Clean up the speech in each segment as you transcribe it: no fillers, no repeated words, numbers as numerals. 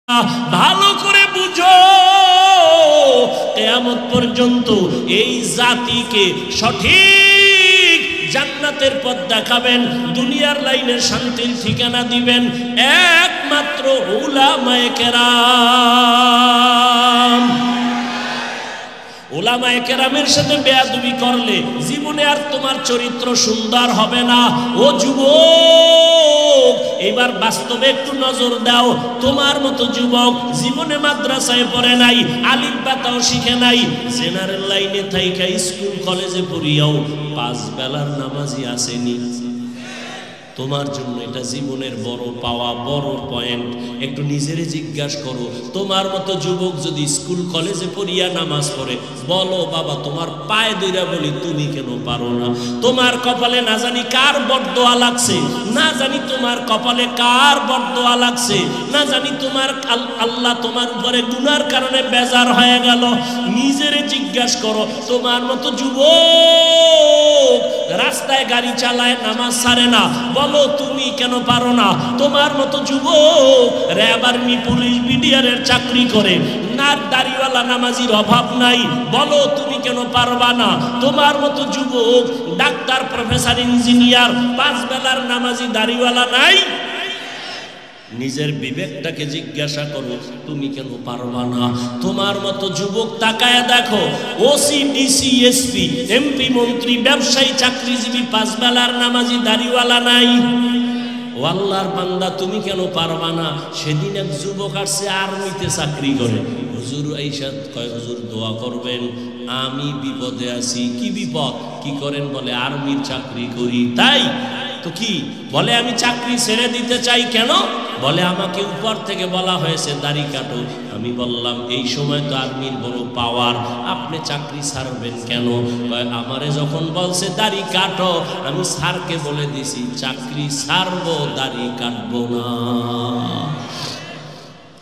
ভালো করে বুঝো, কিয়ামত পর্যন্ত এই জাতিকে সঠিক জান্নাতের পথ দেখাবেন, দুনিয়ার লাইনে শান্তির ঠিকানা দিবেন একমাত্র উলামায়ে কেরাম। উলামায়ে কেরামের সাথে বেয়াদবি করলে জীবনে আর তোমার চরিত্র সুন্দর হবে না। ও যুবক, এবার বাস্তবে একটু নজর দাও। তোমার মতো যুবক জীবনে মাদ্রাসায় পড়ে নাই, আলিফ বাতাও শিখে নাই, জেনারেল লাইনে থাইকা স্কুল কলেজে পড়িয়াও 5 বেলার নামাজি আসেনি। তোমার জন্য এটা জীবনের বড় পাওয়া, বড় পয়েন্ট। একটু নিজেরে জিজ্ঞাসা করো, তোমার মতো যুবক যদি স্কুল কলেজে পড়িয়া নামাজ পড়ে, বলো বাবা, তোমার পায়ে ধইরা বলি, তুমি কেন পারো না? তোমার কপালে না জানি কার বরদোয়া লাগছে, না জানি তোমার কপালে কার বরদোয়া লাগছে, না জানি তোমার আল্লাহ তোমার উপরে গুনার কারণে বেজার হয়ে গেল। নিজেরে জিজ্ঞাসা করো, তোমার মতো যুবক রাস্তায় গাড়ি চালায়, নামাজ ছাড়ে না, বলো তুমি কেন পারো না? তোমার মতো যুবক র্যাব, আর্মি, পুলিশ, বিডিআরের চাকরি করে, না দাড়িওয়ালা নামাজির অভাব নাই, বলো তুমি কেন পারবা না? তোমার মতো যুবক ডাক্তার, প্রফেসর, ইঞ্জিনিয়ার, 5 বেলার নামাজি দাড়িওয়ালা নাই? নিজের বিবেকটাকে জিজ্ঞাসা করো, তুমি কেন পারবা না? তোমার মতো যুবক তাকায় দেখো, ওসি, ডিসি, এসপি, এমপি, মন্ত্রী, ব্যবসায়ী, চাকরিজীবী, 5 বেলার নামাজি দাড়িওয়ালা নাই। ও আল্লাহর বান্দা, তুমি কেন পারবা না? সেদিন এক যুবক আসছে আর্মিতে চাকরি করে, হুজুর আইসা কয়, হুজুর দোয়া করবেন, আমি বিপদে আছি। কি বিপদ? কি করেন? বলে আর্মির চাকরি করি। তাই তো কি বলে, আমি চাকরি ছেড়ে দিতে চাই। কেন? বলে আমাকে উপর থেকে বলা হয়েছে দাড়ি কাটো। আমি বললাম এই সময় তো আর্মির বড় পাওয়ার, আপনি চাকরি ছাড়বেন কেন? আমারে যখন বলছে দাড়ি কাটো, আমি স্যারকে বলে দিছি চাকরি ছাড়বো, দাড়ি কাটবো না।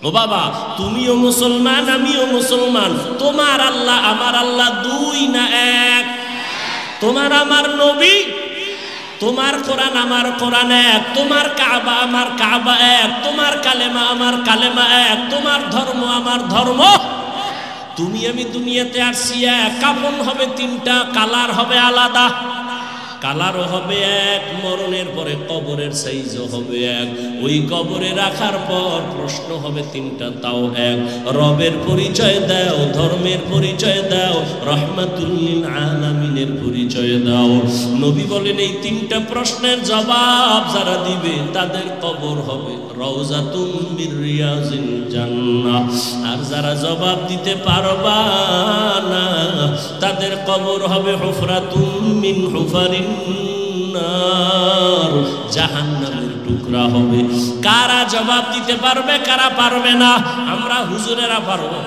ও বাবা, তুমিও মুসলমান, আমিও মুসলমান। তোমার আল্লাহ আমার আল্লাহ 2 না 1? তোমার আমার নবী, তোমার কোরআন আমার কোরআন 1, তোমার কাবা আমার কাবা 1, তোমার কালেমা আমার কালেমা 1, তোমার ধর্ম আমার ধর্ম। তুমি আমি দুনিয়াতে আসছি এক, কাফন হবে 3টা, কালার হবে আলাদা। কালারও হবে এক, মরণের পরে কবরের সাইজও হবে এক, ওই কবরে রাখার পর প্রশ্ন হবে 3টা, তাও এক। রবের পরিচয় দাও, ধর্মের পরিচয় দাও, রহমাতুল লিল আলামিনের পরিচয় দাও। নবী বলেন এই 3টা প্রশ্নের জবাব যারা দিবে তাদের কবর হবে রওজাতুম মির রিয়াজিল জান্নাহ। আর যারা জবাব দিতে পারবা না, তাদের কবর হবে হুফরাতুম মিন হুফারিন নার, জাহান্নামের টুকরা হবে। কারা জবাব দিতে পারবে, কারা পারবে না? আমরা হুজুরেরা পারবো,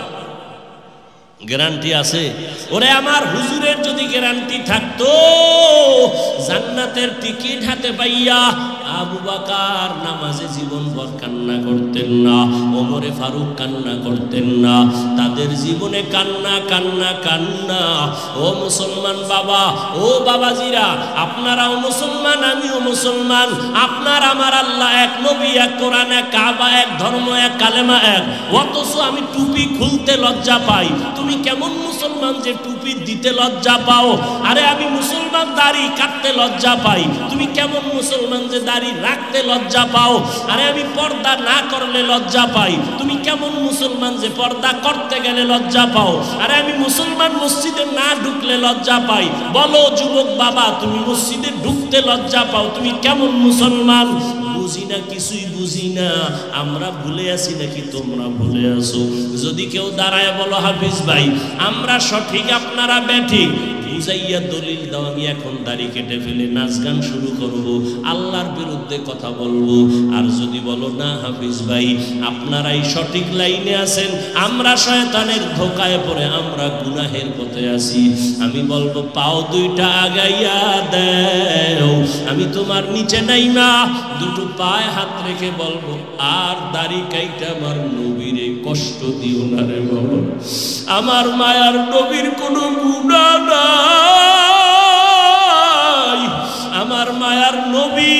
গ্যারান্টি আছে? ওরে আমার হুজুরের যদি গ্যারান্টি থাকতো, জান্নাতের টিকিট হাতে পাইয়া আবু বকর নামাজে জীবনভর কান্না করতেন না, ওমরে ফারুক কান্না করতেন না, তাদের জীবনে কান্না কান্না কান্না। ও মুসলমান বাবা, ও বাবাজিরা, আপনারাও মুসলমান, আমিও মুসলমান। আপনার আমার আল্লাহ এক, নবী এক, কোরআন এক, কাবা এক, ধর্ম এক, কালেমা এক। অথচ আমি টুপি খুলতে লজ্জা পাই। তুমি কেমন মুসলমান যে টুপি দিতে লজ্জা পাও? আরে আমি মুসলমান, দাড়ি কাটতে লজ্জা পাই। তুমি কেমন মুসলমান যে দাড়ি রাখতে লজ্জা পাও? আরে আমি পর্দা না করলে লজ্জা পাই। তুমি কেমন মুসলমান যে পর্দা করতে গেলে লজ্জা পাও? আরে আমি মুসলমান, মসজিদে না ঢুকলে লজ্জা পাই। বলো যুবক বাবা, তুমি মসজিদে ঢুকতে লজ্জা পাও, তুমি কেমন মুসলমান? বুঝি না, কিছুই বুঝি না। আমরা ভুলে আছি নাকি তোমরা ভুলে আছো? যদি কেউ দাঁড়ায় বলো হাফিজ ভাই আমরা সঠিক, আপনারা ব্যাঠিক, বুঝাইয়া দলিল দাও, আমি এখন দাড়ি কেটে ফেলে নাচ গান শুরু করব, আল্লাহর বিরুদ্ধে কথা বলবো। আর যদি বলো না হাফিজ ভাই আপনারাই সঠিক লাইনে আছেন, আমরা শয়তানের ধোকায় পড়ে আমরা গুনাহের পথে আছি, আমি বলবো পাও 2টা আগাইয়া দেও, আমি তোমার নিচে নাইমা 2টো পায়ে হাত রেখে বলবো, আর দাড়ি কাইটা আমার নবীরে কষ্ট দিও না রে বাবা, আমার মায়ার নবীর কোনো গুনাহ নাই। আমার মায়ার নবী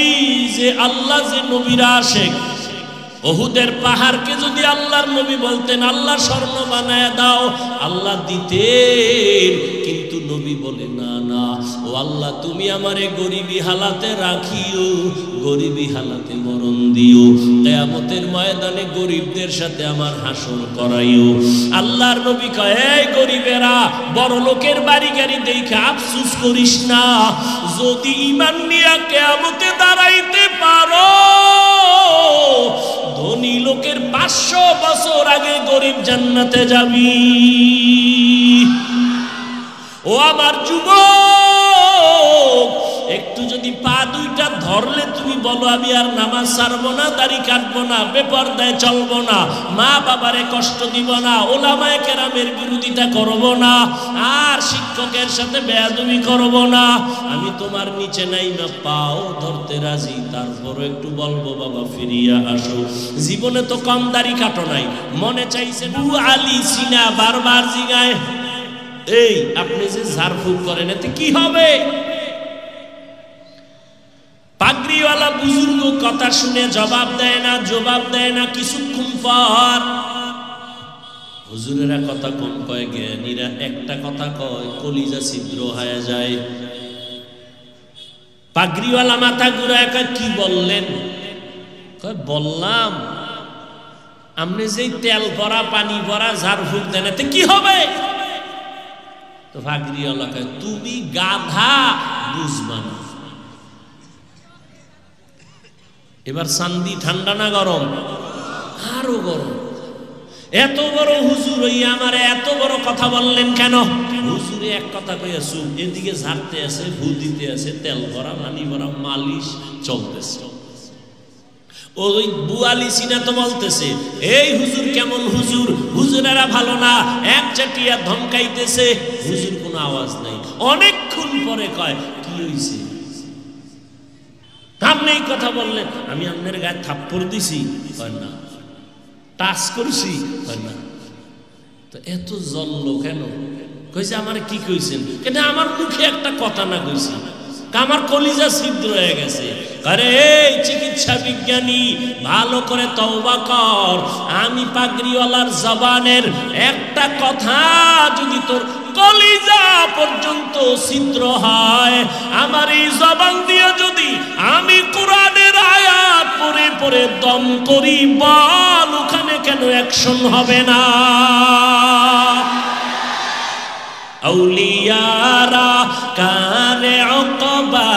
যে, আল্লাহ যে নবীর আশিক, উহুদের পাহাড়কে যদি আল্লাহর নবী বলতেন আল্লাহ স্বর্ণ বানায় দাও, আল্লাহ দিতেন, কিন্তু নবী বলে না না, ও আল্লাহ তুমি আমারে গরিবী হালাতে রাখিও, গরিবী হালাতে মরণ দিও, কিয়ামতের ময়দানে গরিবদের সাথে আমার হাসর করাইও। আল্লাহর নবী কয়, এই গরিবেরা, বড় লোকের বাড়ি গাড়ি দেখে আফসোস করিস না, যদি ঈমান নিয়ে কিয়ামতে দাঁড়াইতে পারো, ধনী লোকের 500 বছর আগে গরিব জান্নাতে যাবি। ও আমার যুবক, একটু যদি পা দুইটা ধরলে তুমি বলো আমি আর নামাজ ছাড়বো না, দাড়ি কাটবো না, বেপরদায় চলবো না, মা বাবারে কষ্ট দিব না, ওলামায়ে কেরামের বিরোধিতা করব না, আর শিক্ষকের সাথে বেয়াদবি করব না, আমি তোমার নিচে নাই না পাও ধরতে রাজি, তারপরও একটু বলবো বাবা ফিরিয়া আসো। জীবনে তো কম দাড়ি কাটো নাই, মনে চাইছে বু আলী সিনা বারবার জিগায়, এই আপনি যে ঝাড়ফুঁক করেন এতে কি হবে? পাগড়িওয়ালা বুজুর্গ কথা শুনে জবাব দেয় না, কিছুক্ষণ পর হুজুরেরা কথা কম কয়, জ্ঞানীরা একটা কথা কয়, কলিজা ছিদ্র হয়ে যায়। পাগড়িওয়ালা মাথা ঘুরায় কয়, কি বললেন? কয় বললাম আপনি যেই তেল ভরা পানি ভরা ঝাড়ফুঁক দেন এতে কি হবে? তো পাগড়িওয়ালা কয়, তুমি গাধা, বুঝবা না। এবার চান্দি ঠান্ডা না গরম? আরো গরম। এত বড় হুজুর হইয়া আমার এত বড় কথা বললেন কেন? হুজুরে এক কথা কইয়া চুপ, এদিকে ঝাড়তে আছে, ভু দিতে আছে, তেল ভরা পানি ভরা মালিশ চলতেছে। ওই বুয়ালি সিনা তো বলতেছে, এই হুজুর কেমন হুজুর, হুজুরেরা ভালো না, এক চাটিয়া ধমকাইতেছে, হুজুর কোনো আওয়াজ নাই। অনেকক্ষণ পরে কয়, কি হইছে? আপনি এই কথা বললেন, আমি আপনার গায়ে থাপ্পড় দিছি? না। টাচ করছি? না। তো এত জ্বললো কেন? কইছে আমার কি কইছেন? কেন আমার মুখে একটা কথা না কইছি, আমার কলিজা ছিদ্র হয়ে গেছে। আরে এই চিকিৎসা বিজ্ঞানী, ভালো করে তওবা কর, আমি পাগড়িওয়ালার জবানের একটা কথা যদি তোর কলিজা পর্যন্ত ছিদ্র হয়, আমার এই জবান দিয়ে যদি আমি কোরআনের আয়াত পড়ে পড়ে দম করি, বল ওখানে কেন অ্যাকশন হবে না? औलियारा काने उक़बा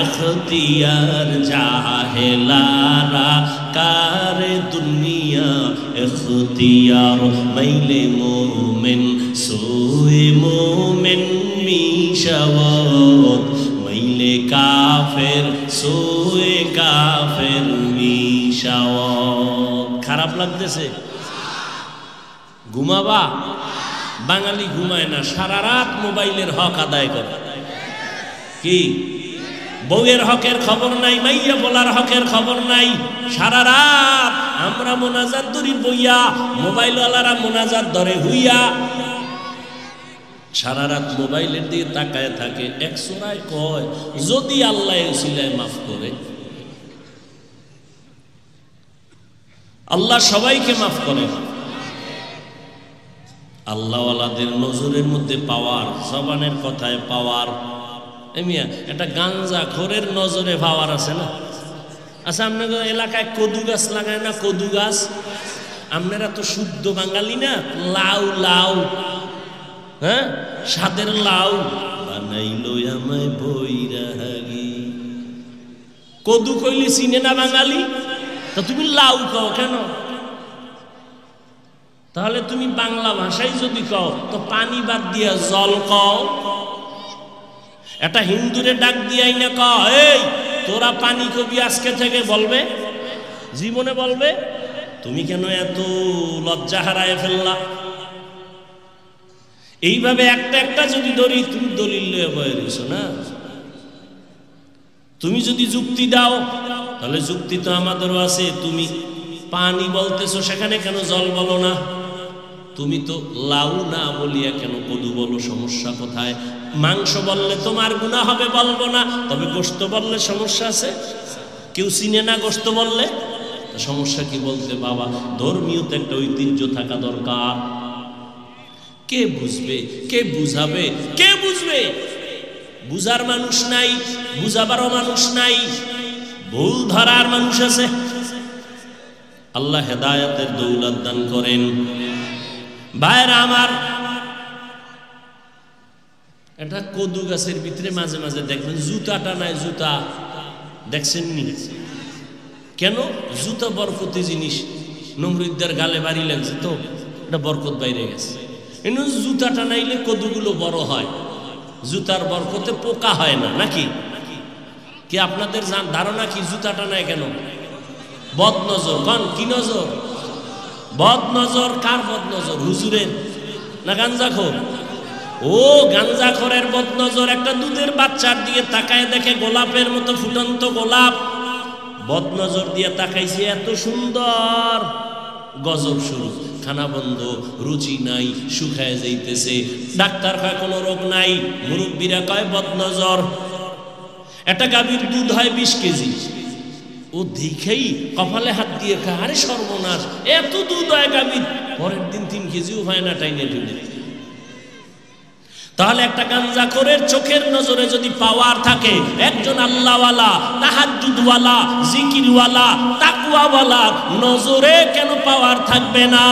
इख्तियार जाहिलारा कारे दुनिया इख्तियार मैले मोमिन सोए मोमिन मिशावत मैले काफिर सोए काफिर मिशावत। খারাপ লাগতেছে? ঘুমাবা? বাঙালি ঘুমায় না, সারা রাত মোবাইলের হক আদায় করে। কি বউয়ের হকের খবর নাই, মাইয়া বলার হকের খবর নাই, সারা রাত আমরা মোনাজাত ধরি বইয়া, মোবাইলওয়ালারা মোনাজাত ধরে হুইয়া, সারা রাত মোবাইলের দিকে তাকায় থাকে। এক সূরায় কয়, যদি আল্লাহ উসিলায় মাফ করে, আল্লাহ সবাইকে মাফ করে। আল্লাহওয়ালাদের নজরের মধ্যে পাওয়ার, জবানের কথায় পাওয়ার। এমিয়া একটা গাঞ্জা খোরের নজরে পাওয়ার আছে না? আচ্ছা, আপনাদের এলাকায় কদু গাছ লাগায় না? কদু গাছ, আপনারা তো শুদ্ধ বাঙালি না, লাউ লাউ, হ্যাঁ, স্বাদের লাউ বানাইলো আমায় বৈরাগী। কদু কইলে চিনে না বাঙালি, তা তুমি লাউ কও কেন? তাহলে তুমি বাংলা ভাষায় যদি কও তো পানি বাদ দিয়া জল কও। এটা হিন্দুরে ডাক দিয়াই না কও, এই তোরা পানি কবি আজকে থেকে, বলবে? জীবনে বলবে? তুমি কেন এত লজ্জা হারায় ফেললা? এইভাবে একটা একটা যদি ধরি, তুমি দলিল লয়ে বয়ে রইছো না। তুমি যদি যুক্তি দাও, তাহলে যুক্তি তো আমাদেরও আছে। তুমি পানি বলতেছো, সেখানে কেন জল বলো না? তুমি তো লাউ না বলিয়া কেন কদু বলো? সমস্যা কোথায়? মাংস বললে তোমার গুনাহ হবে, বলবো না, তবে গোশত বললে সমস্যা আছে? কেউ চিনে না গোশত বললে? সমস্যা কি বলতে, বাবা ধর্মীয়তে একটা ঐতিহ্য থাকা দরকার। কে বুঝবে, কে বুঝাবে, কে বুঝবে? বুঝার মানুষ নাই, বুঝাবারও মানুষ নাই, ভুল ধরার মানুষ আছে। আল্লাহ হেদায়েতের দৌলত দান করেন। ভাইরা আমার, এটা কদু গাছের ভিতরে মাঝে মাঝে দেখবেন জুতাটা নাই, জুতা দেখছেন নি? কেন? জুতা বরকতি জিনিস, নমরুদ্দার গালে বাড়ি লাগছে তো এটা বরকত বাইরে গেছে। এমন জুতাটা নাইলে কদুগুলো বড় হয়, জুতার বরকতে পোকা হয় না নাকি? কি আপনাদের ধারণা কি জুতাটা নাই কেন? বদ নজর। কন কি নজর? বদ নজর। কার বদ নজর? হুজুরের না গাঞ্জাখোর? ও গাঞ্জাখোরের বদ নজর। একটা দুধের বাচ্চার দিয়ে তাকায় দেখে গোলাপের মতো ফুটন্ত গোলাপ, বদ নজর দিয়ে তাকাইছে, এত সুন্দর, গজব শুরু। খানা বন্ধ, রুচি নাই, শুকায় যাইতেছে। ডাক্তার কয় কোনো রোগ নাই, মুরব্বীরা কয় বদ নজর। একটা গাভীর দুধ হয় 20 কেজি, ও দেখেই কপালে হাত দিয়ে খায়, আরে সর্বনাশ, এত দুধ হয় গাভীর। পরের দিন 3 কেজিও হয় না, টাইনে টুনে। তাহলে একটা গাঞ্জাখোরের চোখের নজরে যদি পাওয়ার থাকে, একজন আল্লাহওয়ালা, তাহাজ্জুদওয়ালা, জিকিরওয়ালা, তাকওয়াওয়ালা নজরে কেন পাওয়ার থাকবে না?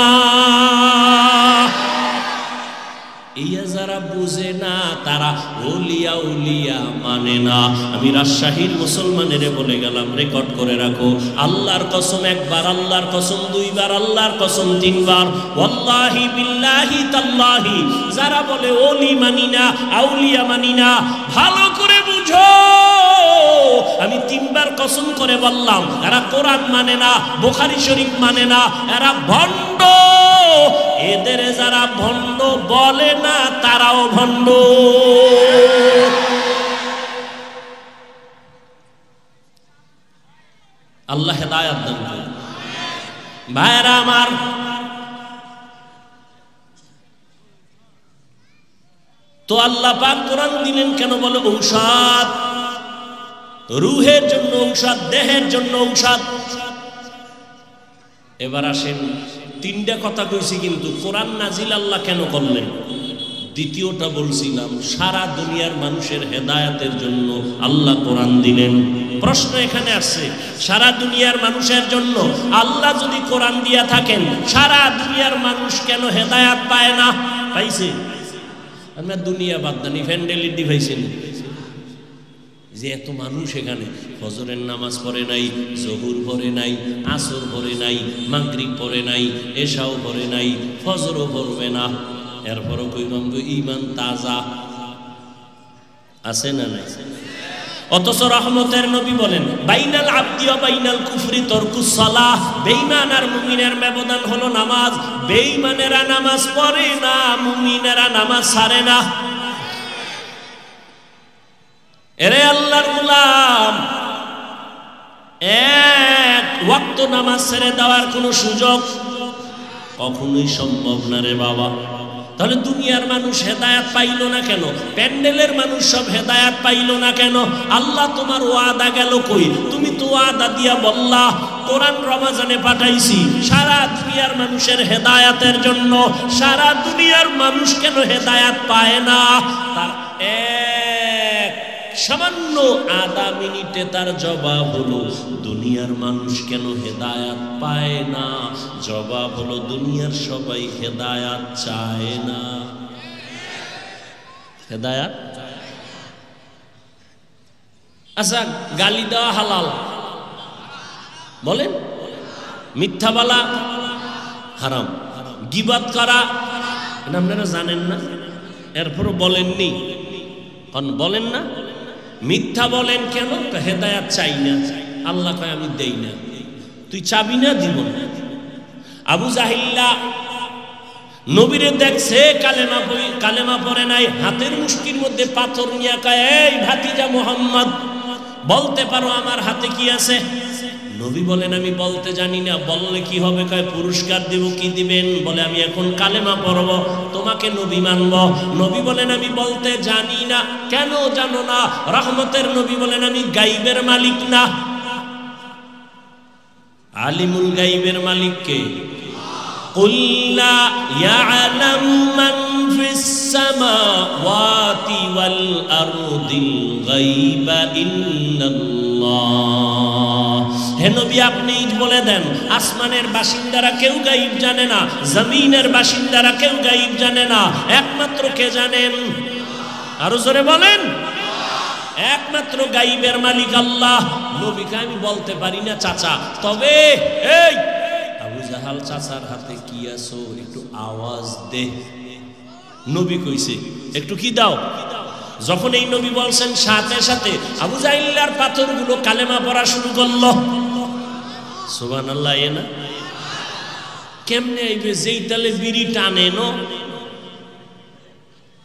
ইয়া যারা বুঝে না তারা ওলিয়া উলিয়া মানে না। আমি রাজশাহীর মুসলমানেরে বলে গেলাম, রেকর্ড করে রাখো, আল্লাহর কসম একবার, আল্লাহর কসম দুইবার, আল্লাহর কসম 3 বার, ওয়াল্লাহি বিল্লাহি তাল্লাহি, যারা বলে ওলি মানি না, আউলিয়া মানি না, ভালো করে বুঝো, আমি 3 বার কসম করে বললাম, এরা কোরআন মানে না, বুখারী শরীফ মানে না, এরা ভণ্ড। এদের যারা ভণ্ড বলে না তারাও ভণ্ড। আল্লাহ হেদায়েত দান করুন। ভাইরা আমার, তো আল্লাহ পাক কোরআন দিলেন কেন? বলে ঔষধ, রুহের জন্য ঔষধ, দেহের জন্য ঔষধ। এবার আসেন, 3টা কথা কইছি, কিন্তু কোরআন নাজিল আল্লাহ কেন করলেন? দ্বিতীয়টা বলছিলাম, সারা দুনিয়ার মানুষের হেদায়েতের জন্য আল্লাহ কোরআন দিলেন। প্রশ্ন এখানে আসছে, সারা দুনিয়ার মানুষের জন্য আল্লাহ যদি কোরআন দিয়া থাকেন, সারা দুনিয়ার মানুষ কেন হেদায়েত পায় না? পাইছে? আমরা দুনিয়া বাদ দানি ফ্যান্ডেলিটি পাইছেন যে এত মানুষ এখানে ফজরের নামাজ পড়ে নাই, জহুর পড়ে নাই, আসর পড়ে নাই, মাগরিব পড়ে নাই, এশাও পড়ে নাই, ফজরও পড়বে না, এরপরও কইলাম ঈমান তাজা আছে না নাই? অথচ রহমতের নবী বলেন, বাইনাল আবদি ওয়া বাইনাল কুফরি তরকুস সালাহ, বেঈমান আর মুমিনের ব্যবধান হলো নামাজ। বেঈমানেরা নামাজ পড়ে না, মুমিনেরা নামাজ ছাড়ে না। এরে আল্লাহর গোলাম, এক ওয়াক্ত নামাজ ছেড়ে দেওয়ার কোনো সুযোগ কখনোই সম্ভব না রে বাবা। তাহলে দুনিয়ার মানুষ হেদায়েত পাইল না কেন? প্যান্ডেলের মানুষ সব হেদায়েত পাইল না কেন? আল্লাহ তোমার ওয়াদা গেল কই? তুমি তো ওয়াদা দিয়া বললা কোরআন রমজানে পাঠাইছি সারা দুনিয়ার মানুষের হেদায়েতের জন্য। সারা দুনিয়ার মানুষ কেন হেদায়েত পায় না? তার এক সামান্য আধা মিনিটে তার জবাব হলো, দুনিয়ার মানুষ কেন হেদায়েত পায় না? জবাব হলো, দুনিয়ার সবাই হেদায়েত চায় না। হেদায়েত, আচ্ছা গালি দেওয়া হালাল বলেন, মিথ্যা বলা হারাম, গীবত করা আপনারা জানেন না, এরপরও বলেননি, কারণ বলেন না। মিথ্যা বলেন কেন? হেদায়েত চাই না। আল্লাহ কয় আমি দেই না। তুই চাবি না? দিব না। আবু জাহিল্লা নবীরে দেখছে কালেমা পড়ে নাই, হাতের মুষ্টির মধ্যে পাথর নিয়ে কয়, এই ভাতিজা মুহাম্মদ, বলতে পারো আমার হাতে কি আছে? নবী বলেন আমি বলতে জানি না। বললে কি হবে? কয় পুরস্কার দেব। কি দিবেন? বলে আমি এখন কালেমা পড়ব, তোমাকে নবী মানব। নবী বলেন আমি বলতে জানি না। কেন জানো না? রহমতের নবী বলেন আমি গাইবের মালিক না। আলিমুল গাইবের মালিক কে? কুল লা ইয়ালামু মান ফিস সামাওয়াতি ওয়াল আরদিল গায়বা ইল্লাল্লাহ। হে নবী, আপনি বলে দেন, আসমানের বাসিন্দারা কেউ গায়ব জানে না, জমিনের বাসিন্দারা কেউ গায়ব জানে না, একমাত্র কে জানেন? আরো জোরে বলেন। একমাত্র গায়বের মালিক আল্লাহ। নবীকে আমি বলতে পারি না চাচা, তবে এই আবু জাহাল চাচার হাতে কি আছো একটু আওয়াজ দে। নবী কইছে একটু কি দাও। যখন এই নবী বলছেন, সাথে সাথে আবু জাহিল্লার পাথরগুলো কালেমা পড়া শুরু করলো। সুবহানাল্লাহ। না কেমনে আইবে? যেই তালে বিড়ি টানে ন,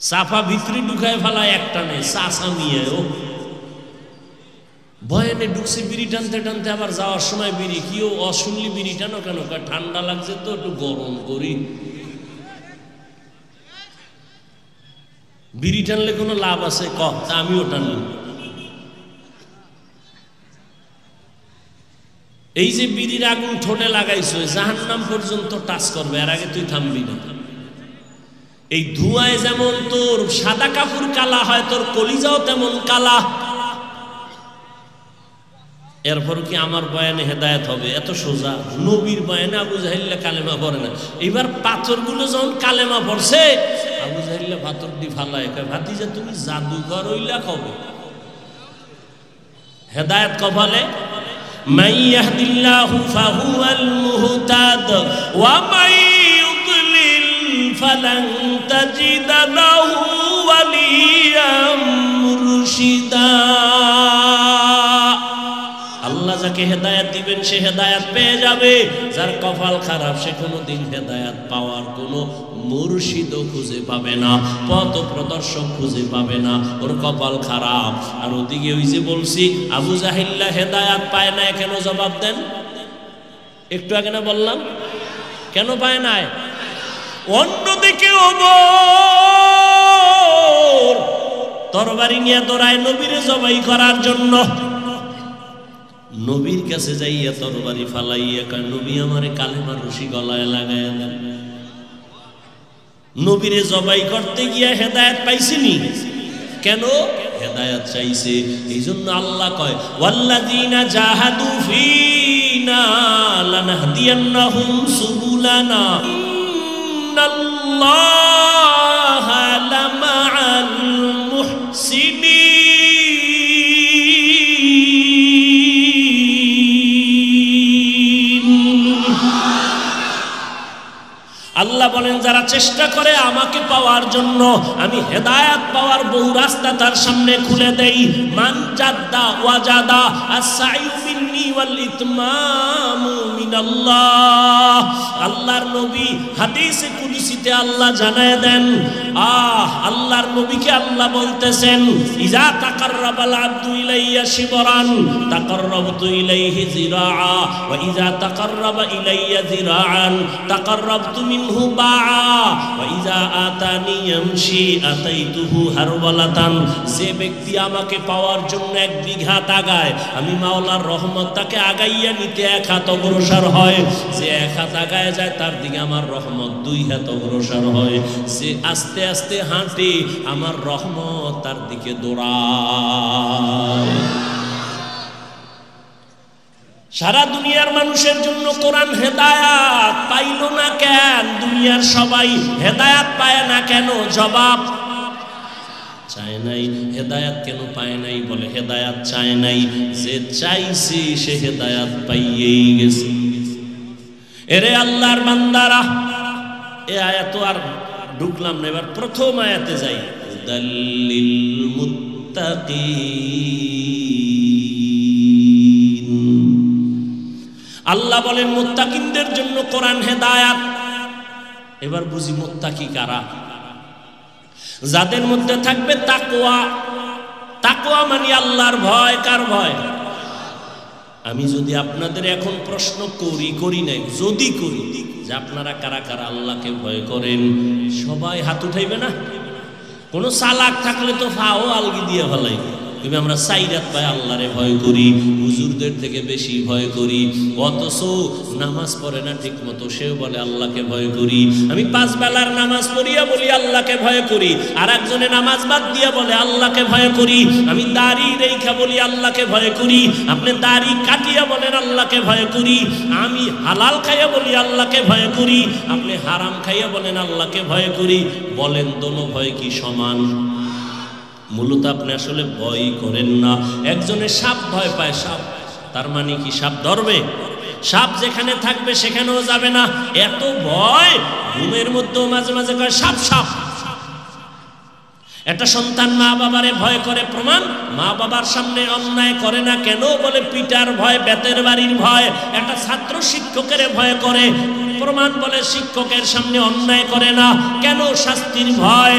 সাফা ভিতরে ঢুকায় ফেলায় এক টানে, চাষা নিয়ে ও বয়ানে ঢুকছে বিড়ি টানতে টানতে, আবার যাওয়ার সময় বিড়ি কি ও অশুনলি বিড়ি টানো কেন? ঠান্ডা লাগছে তো একটু গরম করি। বিড়ি টানলে কোনো লাভ আছে? ক তা আমিও টানলাম। এই যে বিড়ির আগুন ঠোঁটে লাগাইছো, জাহান্নাম পর্যন্ত টাচ করবে, এর আগে তুই থামবি না। এই ধোঁয়ায় যেমন তোর সাদা কাপড় কালা হয়, তোর কলিজাও তেমন কালা। এরপর কি আমার বয়ানে হেদায়েত হবে? এত সোজা। নবীর বয়ানে আবু জাহিল্লা কালেমা পড়ে না। এবার পাথরগুলো যখন কালেমা পড়ছে, আবু জাহিল্লা পাথর দি ফালায়, ভাতিজা তুমি জাদুঘর হইলা কবে? হেদায়েত কপালে। মান ইয়াহদিল্লাহু ফাহুয়াল মুহতাদ ওয়া মান ইউদ্লিল ফালান তাজিদা লাহু ওয়ালিয়াম মুরশিদা। আল্লাহ যাকে হেদায়েত দিবেন সে হেদায়েত পেয়ে যাবে, যার কপাল খারাপ সে কোনোদিন হেদায়েত পাওয়ার কোনো মুর্শিদও খুঁজে পাবে না, পথ প্রদর্শক খুঁজে পাবে না, ওর কপাল খারাপ। আর ওদিকে ওই যে বলছি আবু জাহিল্লা হেদায়েত পায় না, কেন? জবাব দেন। একটু আগে না বললাম কেন পায় না? অন্যদিকে ওমর তরবারি নিয়ে দৌড়ায় নবীরে জবাই করার জন্য। নবীর কাছে যাইয়া তরবারি ফালাইয়া কয়, নবী আমারে কালেমার রশি গলায় লাগাইয়া দেন। নবীরে জবাই করতে গিয়া হেদায়েত পাইছিনি কেন? হেদায়েত চাইছে। এই জন্য আল্লাহ কয়, ওয়াল্লাযীনা জাহাদু ফীনা লানাহদিয়ান্নাহুম সুবুলানা ইন্নাল্লাহা লামাআল মুহসিনিন। আল্লাহ বলেন, যারা চেষ্টা করে আমাকে পাওয়ার জন্য, আমি হেদায়েত পাওয়ার বহু রাস্তা তার সামনে খুলে দেই। মান জাদ্দা ওয়াজাদা আস-সাইয়ু মিন্নি ওয়াল ইতমামু মিনাল্লাহ। আল্লাহর নবী হাদিসে কুদসিতে আল্লাহ জানায় দেন, আল্লাহর নবীকে আল্লাহ বলতেছেন, ইজা তাকাররাবাল আবদু ইলাইয়া শিবরান তাকাররাবতু ইলাইহি যিরাআ ওয়া ইজা তাকাররাবা ইলাইয়া যিরাআন তাকাররাবতু মিনহু বাআ ওয়া ইজা আতানি ইয়ামশি আতাইতুহু হারওয়ালাতান। যে ব্যক্তি আমাকে পাওয়ার জন্য 1 বিঘা আগায়, আমি মাওলার রহমত তাকে আগাইয়া নিতে 1 হাত অগ্রসর হয়। যে 1 হাত আগায় যায় তার দিকে আমার রহমত 2 হাত অগ্রসর হয়। যে আস্তে আস্তে হাঁটে আমার রহমত তার দিকে দৌড়ায়। সারা দুনিয়ার মানুষের জন্য কোরআন হেদায়াত পাইল না কেন? দুনিয়ার সবাই হেদায়াত পায় না কেন? জবাব চায় নাই। হেদায়াত কেন পায় নাই? বলে হেদায়াত চায় নাই। যে চাইছে সে হেদায়াত পাইয়েই গেছে। এরে আল্লাহর বান্দারা, এ আয়াত আর ঢুকলাম না, এবার প্রথম আয়াতে যাই। হুদাল্লিল মুত্তাকিন। আল্লাহ বলেন মুত্তাকিনদের জন্য কোরআন হেদায়াত। এবার বুঝি মুত্তাকি কারা? যাদের মধ্যে থাকবে তাকওয়া। তাকওয়া মানে আল্লাহর ভয়। কার ভয়? আমি যদি আপনাদের এখন প্রশ্ন করি নাই, যদি করি যে আপনারা কারা কারা আল্লাহকে ভয় করেন, সবাই হাত উঠাইবে না? কোন চালাক থাকলে তো ফাও আলগি দিয়ে ফেলাই, তবে আমরা সাইরাত পায় আল্লাহরে ভয় করি, হুজুরদের থেকে বেশি ভয় করি, অথচ নামাজ পড়ে না ঠিক মতো, সেও বলে আল্লাহকে ভয় করি। আমি 5 বেলার নামাজ পড়িয়া বলি আল্লাহকে ভয় করি, আর একজনে নামাজ বাদ দিয়া বলে আল্লাহকে ভয় করি। আমি দাড়ি রেখা বলি আল্লাহকে ভয় করি, আপনি দাড়ি কাটিয়া বলেন আল্লাহকে ভয় করি। আমি হালাল খাইয়া বলি আল্লাহকে ভয় করি, আপনি হারাম খাইয়া বলেন আল্লাহকে ভয় করি। বলেন দোনো ভয় কি সমান? মূলত আপনি আসলে ভয় করেন না। একজনের সাপ ভয় পায়, সাপ, তার মানে কি সাপ ধরবে? সাপ যেখানে থাকবে সেখানেও যাবে না, এত ভয়। ঘুমের মধ্যেও মাঝে মাঝে কয় সাপ সাপ। একটা সন্তান মা বাবারে ভয় করে, প্রমাণ মা বাবার সামনে অন্যায় করে না কেন? বলে পিটার ভয়, বেতের বাড়ির ভয়। একটা ছাত্র শিক্ষকের ভয় করে, প্রমাণ বলে শিক্ষকের সামনে অন্যায় করে না কেন? শাস্তির ভয়।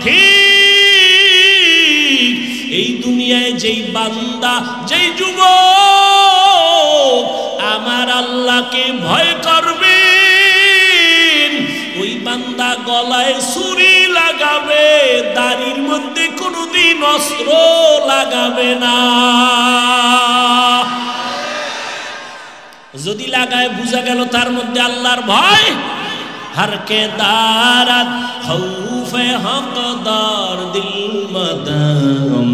ঠিক এই দুনিয়ায় যেই বান্দা, যেই যুবক আমার আল্লাহকে ভয় করবে, ওই বান্দা গলায় ছুরি লাগাবে, দাড়ির মধ্যে কোনোদিন অস্ত্র লাগাবে না। যদি লাগায় বুঝা গেল তার মধ্যে আল্লাহর ভয়। हर के दारत खौफ हक़दार दिल मदाम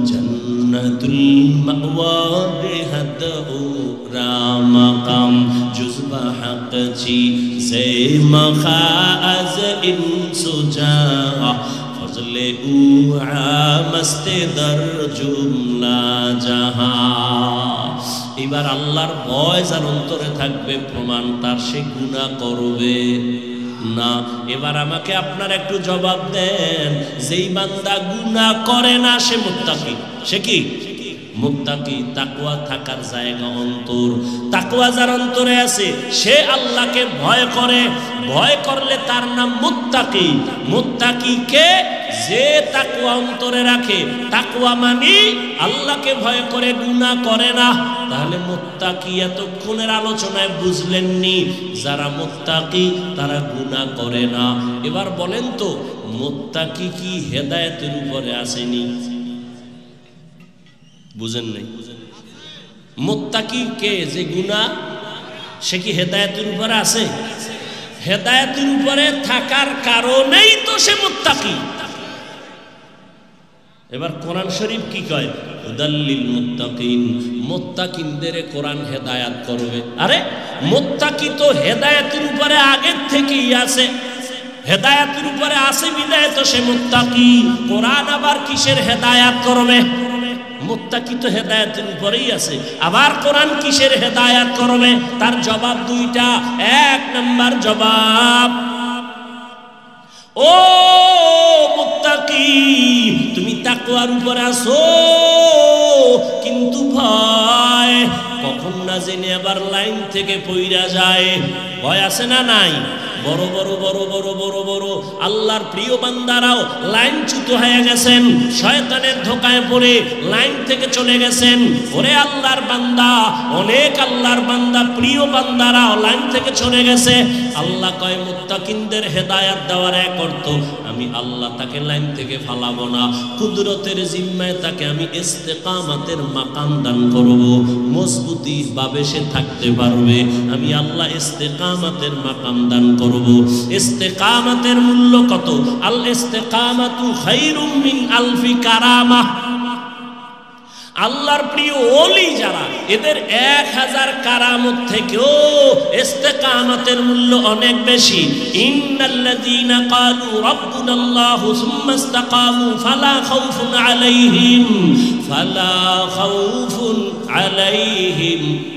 जन्नतुल मअवा बेहद रामकाम जुज़्बा हक़ जी से मखाज़ इन सुजा फज़ले मस्ते दर जुमला जहां। এবার আল্লাহর ভয় যার অন্তরে থাকবে, প্রমাণ তার সে গুনাহ করবে না। এবার আমাকে আপনারা একটু জবাব দেন, যেই বান্দা গুনাহ করে না সে মুত্তাকি। সে কি মুত্তাকি? তাকওয়া থাকার জায়গা অন্তর। তাকওয়া যার অন্তরে আছে সে আল্লাহকে ভয় করে। ভয় করলে তার নাম মুত্তাকি। মুত্তাকি কে? যে তাকওয়া অন্তরে রাখে। তাকওয়া মানে আল্লাহকে ভয় করে, গুনাহ করে না। তাহলে মুত্তাকি এতক্ষণের আলোচনায় বুঝলেননি, যারা মুত্তাকি তারা গুনাহ করে না। এবার বলেন তো, মুত্তাকি কি হেদায়েতের উপরে আসেনি? বুঝেন নাই? মুত্তাকি কে? যে গুনাহ, সে কি হেদায়েতের উপরে আছে? হেদায়েতের উপরে থাকার কারণেই তো সে মুত্তাকি। এবার কোরআন শরীফ কি কয়? হুদাল্লিল মুত্তাকিন। মুত্তাকিনদের কোরআন হেদায়েত করবে। আরে মুত্তাকি তো হেদায়েতের উপরে আগের থেকেই আছে। হেদায়েতের উপরে আছে বিধায় তো সে মুত্তাকি। কোরআন আবার কিসের হেদায়েত করবে? মুত্তাকি তো হেদায়েতের উপরেই আছে, আবার কোরআন কিসের হেদায়েত করবে? তার জবাব দুইটা। এক নাম্বার জবাব, ও মুত্তাকি তুমি তাকওয়ার উপর আছো, কিন্তু ভয় কখন না জেনে আবার লাইন থেকে পইরা যায়। ভয় আছে না নাই? বড় বড় বড় বড় বড় বড় আল্লাহর প্রিয় বান্দারাও লাইনচ্যুত হয়ে গেছেন, শয়তানের ধোকায় পড়ে লাইন থেকে চলে গেছেন। ওরে আল্লাহর বান্দা, অনেক আল্লাহর বান্দা, প্রিয় বান্দারাও লাইন থেকে চলে গেছে। আল্লাহ কয় মুত্তাকিনদের হেদায়েত দেওয়ার এক অর্থ, আমি আল্লাহ তাকে লাইন থেকে ফালাবো না, কুদরতের জিম্মায় তাকে আমি ইস্তেকামাতের মাকাম দান করব, মজবুতি ভাবে সে থাকতে পারবে। আমি আল্লাহ ইস্তেকামাতের মাকাম দান করব। ইস্তেকামাতের মূল্য কত? আল ইস্তেকামাতু খায়রুম মিন আলফি কারামা। আল্লাহর প্রিয় ওলি যারা, এদের 1000 কারামত থেকেও ইস্তেকামাতের মূল্য অনেক বেশি। ইন্নাল্লাযীনা ক্বালু রাব্বুনাল্লাহু সুম্মা ইসতাকামু ফালা খাউফুন আলাইহিম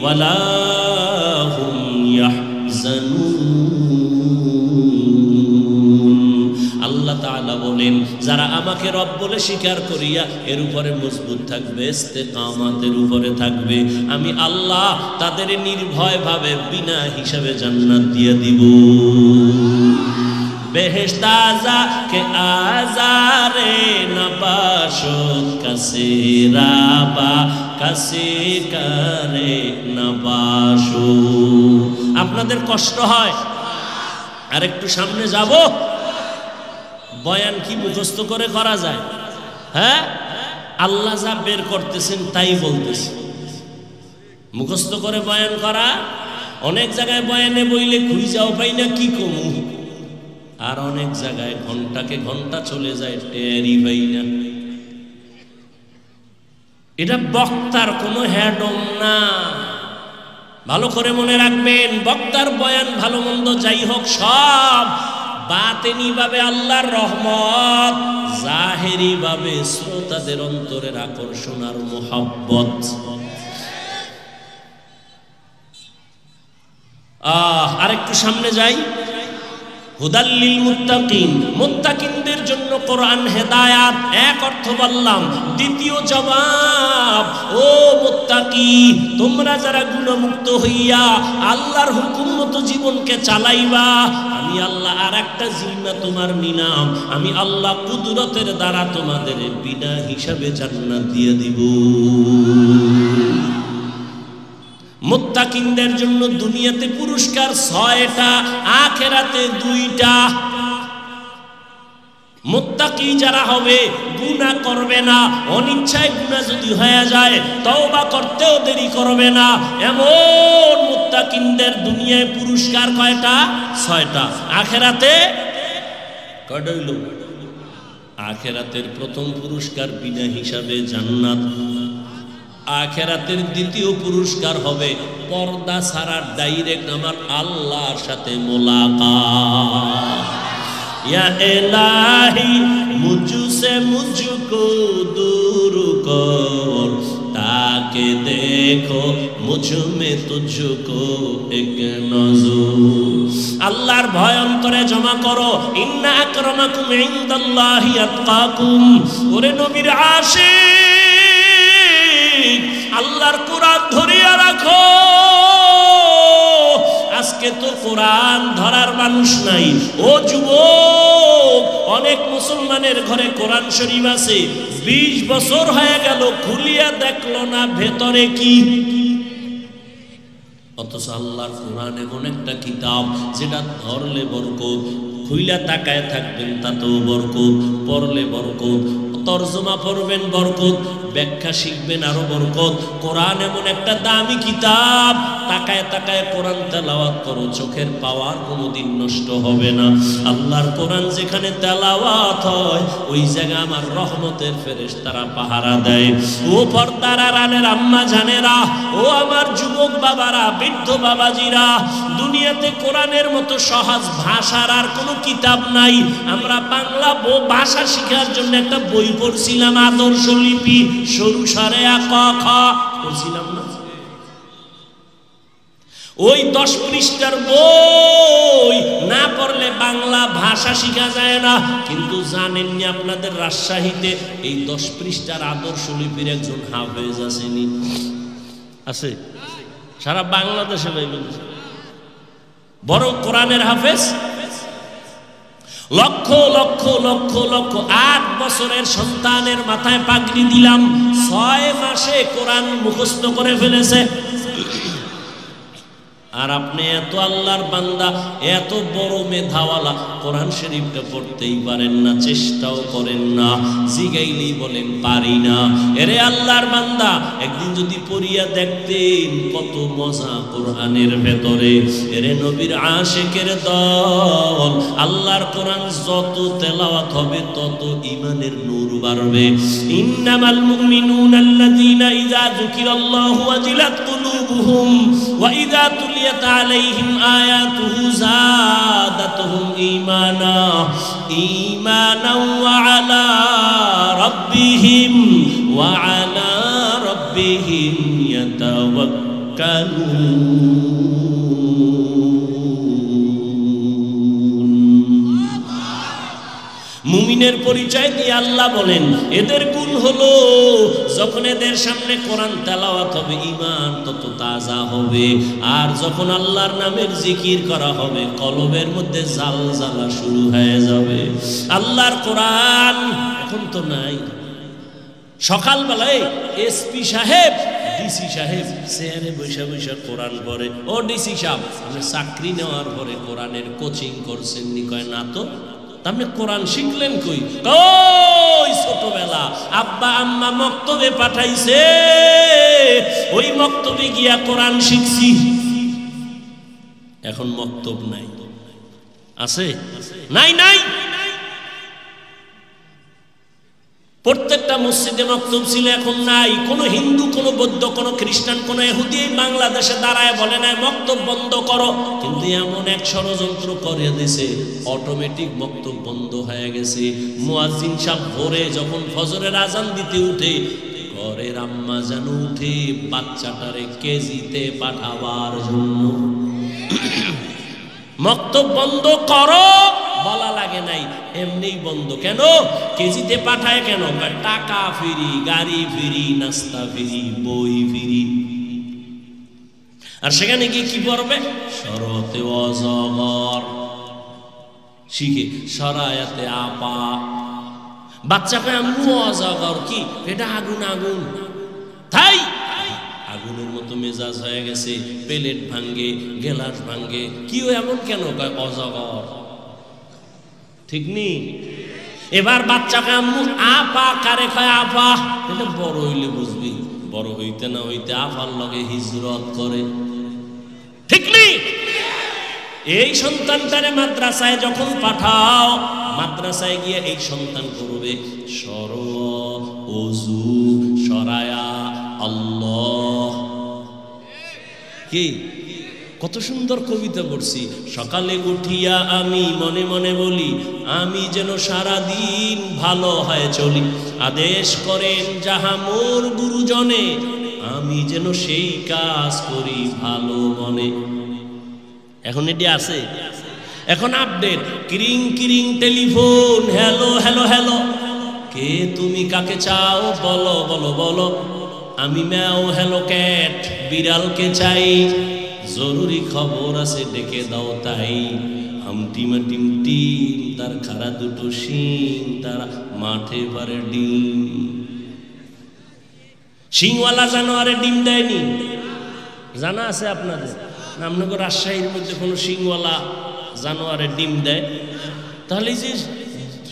ওয়ালা হুম ইয়াহজানুন। আল্লাহ তাআলা বলেন, যারা আমাকে রব বলে স্বীকার করিয়া এর উপরে মজবুত থাকবে, ইস্তেকামাতের উপরে থাকবে, আমি আল্লাহ তাদের নির্ভয় ভাবে বিনা হিসাবে জান্নাত দিয়ে দিব। বেহেশত আযা কে আজারে নবাশত কাসে রাবা কাসে করে নবাশু। আপনাদের কষ্ট হয়? আর একটু সামনে যাব। বয়ান কি মুখস্থ করে করা যায়? হ্যাঁ, আল্লাহ যা বের করতেছেন তাই বলতেছে। মুখস্থ করে বয়ান করা, অনেক জায়গায় বয়ানে বইলে খুঁজাও পাই না কি কমু, আর অনেক জায়গায় ঘন্টাকে ঘন্টা চলে যায় টেরই পাই না। এটা বক্তার কোনো হ্যাডম না, ভালো করে মনে রাখবেন। বক্তার বয়ান ভালো মন্দ যাই হোক সব বাতেনি ভাবে আল্লাহর রহমত, জাহেরি ভাবে শ্রোতাদের অন্তরের আকর্ষণ আর মোহাব্বত। আরেকটু সামনে যাই। হুদাল্লিল মুত্তাকিন, মুত্তাকিনদের জন্য কোরআন হেদায়াত, এক অর্থ বললাম। দ্বিতীয় জবাব, ও মুত্তাকি, তোমরা যারা গুণমুক্ত হইয়া আল্লাহর হুকুম মতো জীবনকে চালাইবা, আমি আল্লাহ আর একটা জিম্মা তোমার নিলাম, আমি আল্লাহ কুদরতের দ্বারা তোমাদের বিনা হিসাবে জান্নাত দিয়ে দিব। মুত্তাকিনদের জন্য দুনিয়াতে পুরস্কার 6টা, আখিরাতে 2টা। মুত্তাকি যারা হবে গুনাহ করবে না, অনিচ্ছায় গুনাহ যদি হয়ে যায় তওবা করতেও দেরি করবে না, এমন মুত্তাকিনদের দুনিয়ায় পুরস্কার কয়টা? 6টা। আখিরাতে কয়টা হইল? আখিরাতের প্রথম পুরস্কার বিনা হিসাবে জান্নাত। আখিরাতের দ্বিতীয় পুরস্কার হবে পর্দা ছাড়া ডাইরেক্ট আমার আল্লাহর সাথে মুলাকাত। ইয়া ইলাহি মুঝসে মুঝকো দূর কর, তাকে দেখো মুঝ মে তুঝকো এক নজর। আল্লাহর ভয় অন্তরে জমা করো। ইন্না আকরামাকুম ইনদাল্লাহি আতকাকুম। ওরে নবীর আশিক, আল্লাহর কোরআন ধরিয়া রাখো। আজকে তো কোরআন ধরার মানুষ নাই। ও যুবক, অনেক মুসলমানের ঘরে কোরআন শরীফ আছে, 20 বছর হয়ে গেল, খুলিয়া দেখলো না ভেতরে কি। অথচ আল্লাহর কোরআন এমন একটা কিতাব যেটা ধরলে বরকত, খুইলা তাকায় থাকবেন তাতেও বরকত, পড়লে বরকত, তরজমা পড়বেন বরকত, ব্যাখ্যা শিখবেন আরো বরকত। কোরআন এমন একটা দামি কিতাব, তাকায় তাকায় কোরআন তেলাওয়াত করো, চোখের পাওয়ার কোনোদিন নষ্ট হবে না। আল্লাহর কোরআন যেখানে তেলাওয়াত হয় ওই জায়গা আমার রহমতের ফেরেশতারা পাহারা দেয়। ও পর্দার আড়ালের আম্মা জানেরা, ও আমার যুবক বাবারা, বৃদ্ধ বাবাজিরা, দুনিয়াতে কোরআনের মতো সহজ ভাষার আর কোনো কিতাব নাই। আমরা বাংলা ভাষা শেখার জন্য একটা বই পড়ছিলাম, আদর্শ লিপি, সরু সারে ক খ পড়ছিলাম না? ওই 10 পৃষ্ঠার বই না পড়লে বাংলা ভাষা শেখা যায় না। কিন্তু জানেননি আপনাদের রাজশাহীতে এই 10 পৃষ্ঠার আদর্শ লিপির একজন হাফেজ আসেনি? আছে? সারা বাংলাদেশে বড় কোরআনের হাফেজ। লক্ষ লক্ষ লক্ষ লক্ষ 8 বছরের সন্তানের মাথায় পাগড়ি দিলাম, 6 মাসে কোরআন মুখস্থ করে ফেলেছে। আর আপনি এত আল্লাহর বান্দা, এত বড় মেধাওয়ালা, কোরআন শরীফটা পড়তেই পারেন না, চেষ্টাও করেন না, জিগাইলেই বলেন পারি না। এরে আল্লাহর বান্দা, একদিন যদি পড়িয়া দেখতেন কত মজা কোরআনের ভেতরে। এরে নবীর আশিকের দল, আল্লাহর কোরআন যত তেলাওয়াত হবে তত ঈমানের নূর বাড়বে। ইন্নামাল মুমিনুনা আল্লাযীনা ইযা যুকিরাল্লাহু ওয়াজিলাত কুলুবুহুম ওয়া ইযা তুলিয়াত আলাইহিম আয়াতুহু যাদাতুহুম ঈমানা ওয়া আলা রাব্বিহিম ইয়াতাওয়াক্কালুন। মুমিনের পরিচয় দিয়ে আল্লাহ বলেন এদের গুণ হলো যখন এদের সামনে কোরআন তেলাওয়াত হবে ঈমান তত তাজা হবে, আর যখন আল্লাহর নামের জিকির করা হবে কলবের মধ্যে জালজালা শুরু হয়ে যাবে। আল্লাহর কোরআন এখন তো নাই। সকালবেলায় এসপি সাহেব, ডিসি সাহেব চেয়ারে বসে বসে কোরআন পড়ে। ও ডিসি সাহেব, আপনি চাকরি নেওয়ার পরে কোরআনের কোচিং করছেন নি? কয় না তো। আপনি কোরআন শিখলেন কই? কই ছোটবেলা আব্বা আম্মা মক্তবে পাঠাইছে, ওই মক্তবে গিয়া কোরআন শিখছি। এখন মক্তব নাই, আছে? নাই নাই। প্রত্যেকটা মসজিদে মক্তব ছিল, এখন নাই। কোন হিন্দু, কোন বৌদ্ধ, কোন খ্রিস্টান, কোন ইহুদি বাংলাদেশে দাঁড়ায় বলে নাই মক্তব বন্ধ করো, কিন্তু এমন এক ষড়যন্ত্র করে দিছে, অটোমেটিক মক্তব বন্ধ হয়ে গেছে। মুয়াজ্জিন সাহেব ভোরে যখন ফজরের আজান দিতে উঠে, ঘরের আম্মা যেন উঠে বাচ্চাটারে কেজিতে পাঠাবার জন্য। মক্তব বন্ধ করো বলা লাগে নাই, এমনি বন্ধ। কেন? কেজিতে পাঠায় কেন? টাকা ফ্রি, গাড়ি ফ্রি, নাস্তা ফ্রি, বই ফ্রি। আর সেখানে গিয়ে কি পড়বে? শরতে অজগর শিখে, সরায়াতে আপা। বাচ্চাকে আম্মু অজগর কি? এটা আগুন আগুন। তাই আগুনের মতো মেজাজ হয়ে গেছে, প্লেট ভাঙ্গে, গেলাস ভাঙ্গে। কি এমন কেন? অজগর। ঠিক নি? এবার বাচ্চাকে আম্মু আপা কারে কয়? আপা। এটা বড় হইলে বুঝবি, বড় হইতে না হইতে আপার লগে হিজরত করে। ঠিক নি? এই সন্তানটারে মাদ্রাসায় যখন পাঠাও, মাদ্রাসায় গিয়ে এই সন্তান করবে সর, ওযু, সরায়া, আল্লাহ। কি কত সুন্দর কবিতা পড়ছি। সকালে উঠিয়া আমি মনে মনে বলি, আমি যেন সারা দিন ভালো হয় চলি। আদেশ করেন যাহা মোর গুরুজনে, আমি যেন সেই কাজ করি ভালো মনে। এখন এটি আছে, এখন আপডেট। কিরিং কিরিং টেলিফোন, হ্যালো হ্যালো হ্যালো। কে তুমি, কাকে চাও? বলো বলো বলো। আমি ম্যাও, হ্যালো ক্যাট, বিড়ালকে চাই। জরুরি খবর আছে, ডেকে দাও তাই। হামটিমা টিম টিম, তার খাড়া দুটো শিং, তারা মাঠে পারে ডিম। শিংওয়ালা জানোয়ারে ডিম দেয়নি, জানা আছে আপনাদের? আপনাদের রাজশাহীর মধ্যে কোনো শিংওয়ালা জানোয়ারের ডিম দেয়? তাহলে যে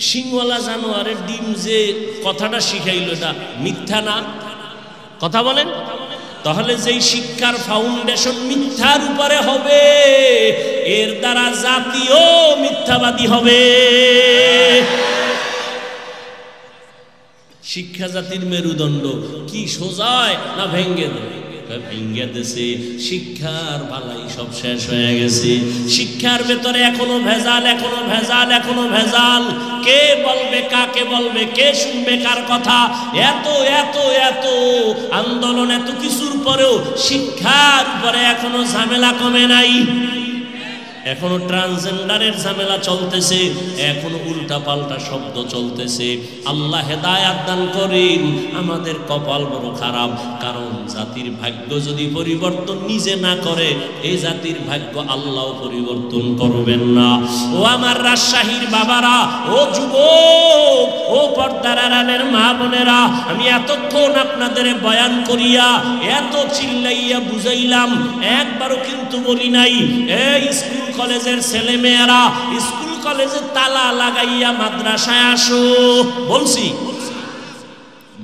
শিংওয়ালা জানোয়ারের ডিম যে কথাটা শিখাইল, এটা মিথ্যা না? কথা বলেন। তাহলে যেই শিক্ষার ফাউন্ডেশন মিথ্যার উপরে হবে, এর দ্বারা জাতীয় মিথ্যাবাদী হবে। শিক্ষা জাতির মেরুদণ্ড। কি সোজায় না ভেঙ্গে দেয়? ভেঙ্গে দেশে শিক্ষার বালাই সব শেষ হয়ে গেছে। শিক্ষার ভেতরে এখনো ভেজাল, এখনো ভেজাল, এখনো ভেজাল। কে বলবে, কাকে বলবে, কে শুনবে কার কথা? এত এত এত আন্দোলন, এত কিছুর পরেও শিক্ষার উপরে এখনো ঝামেলা কমে নাই। এখনো ট্রান্সজেন্ডারের ঝামেলা চলতেছে, এখনো উল্টা পাল্টা শব্দ চলতেছে। আল্লাহ হেদায়াত দান করেন। আমাদের কপাল বড় খারাপ, কারণ জাতির ভাগ্য যদি পরিবর্তন নিজে না করে, এই জাতির ভাগ্য আল্লাহ পরিবর্তন করবেন না। ও আমার রাজশাহীর বাবারা, ও যুবক, ও পর্দার আড়ালের মা বোনেরা, আমি এতক্ষণ আপনাদের বয়ান করিয়া এত চিল্লাইয়া বুঝাইলাম, একবারও কিন্তু বলি নাই এই স্কুল কলেজের ছেলে মেয়েরা স্কুল কলেজে তালা লাগাইয়া মাদ্রাসায় আসো। বলছি?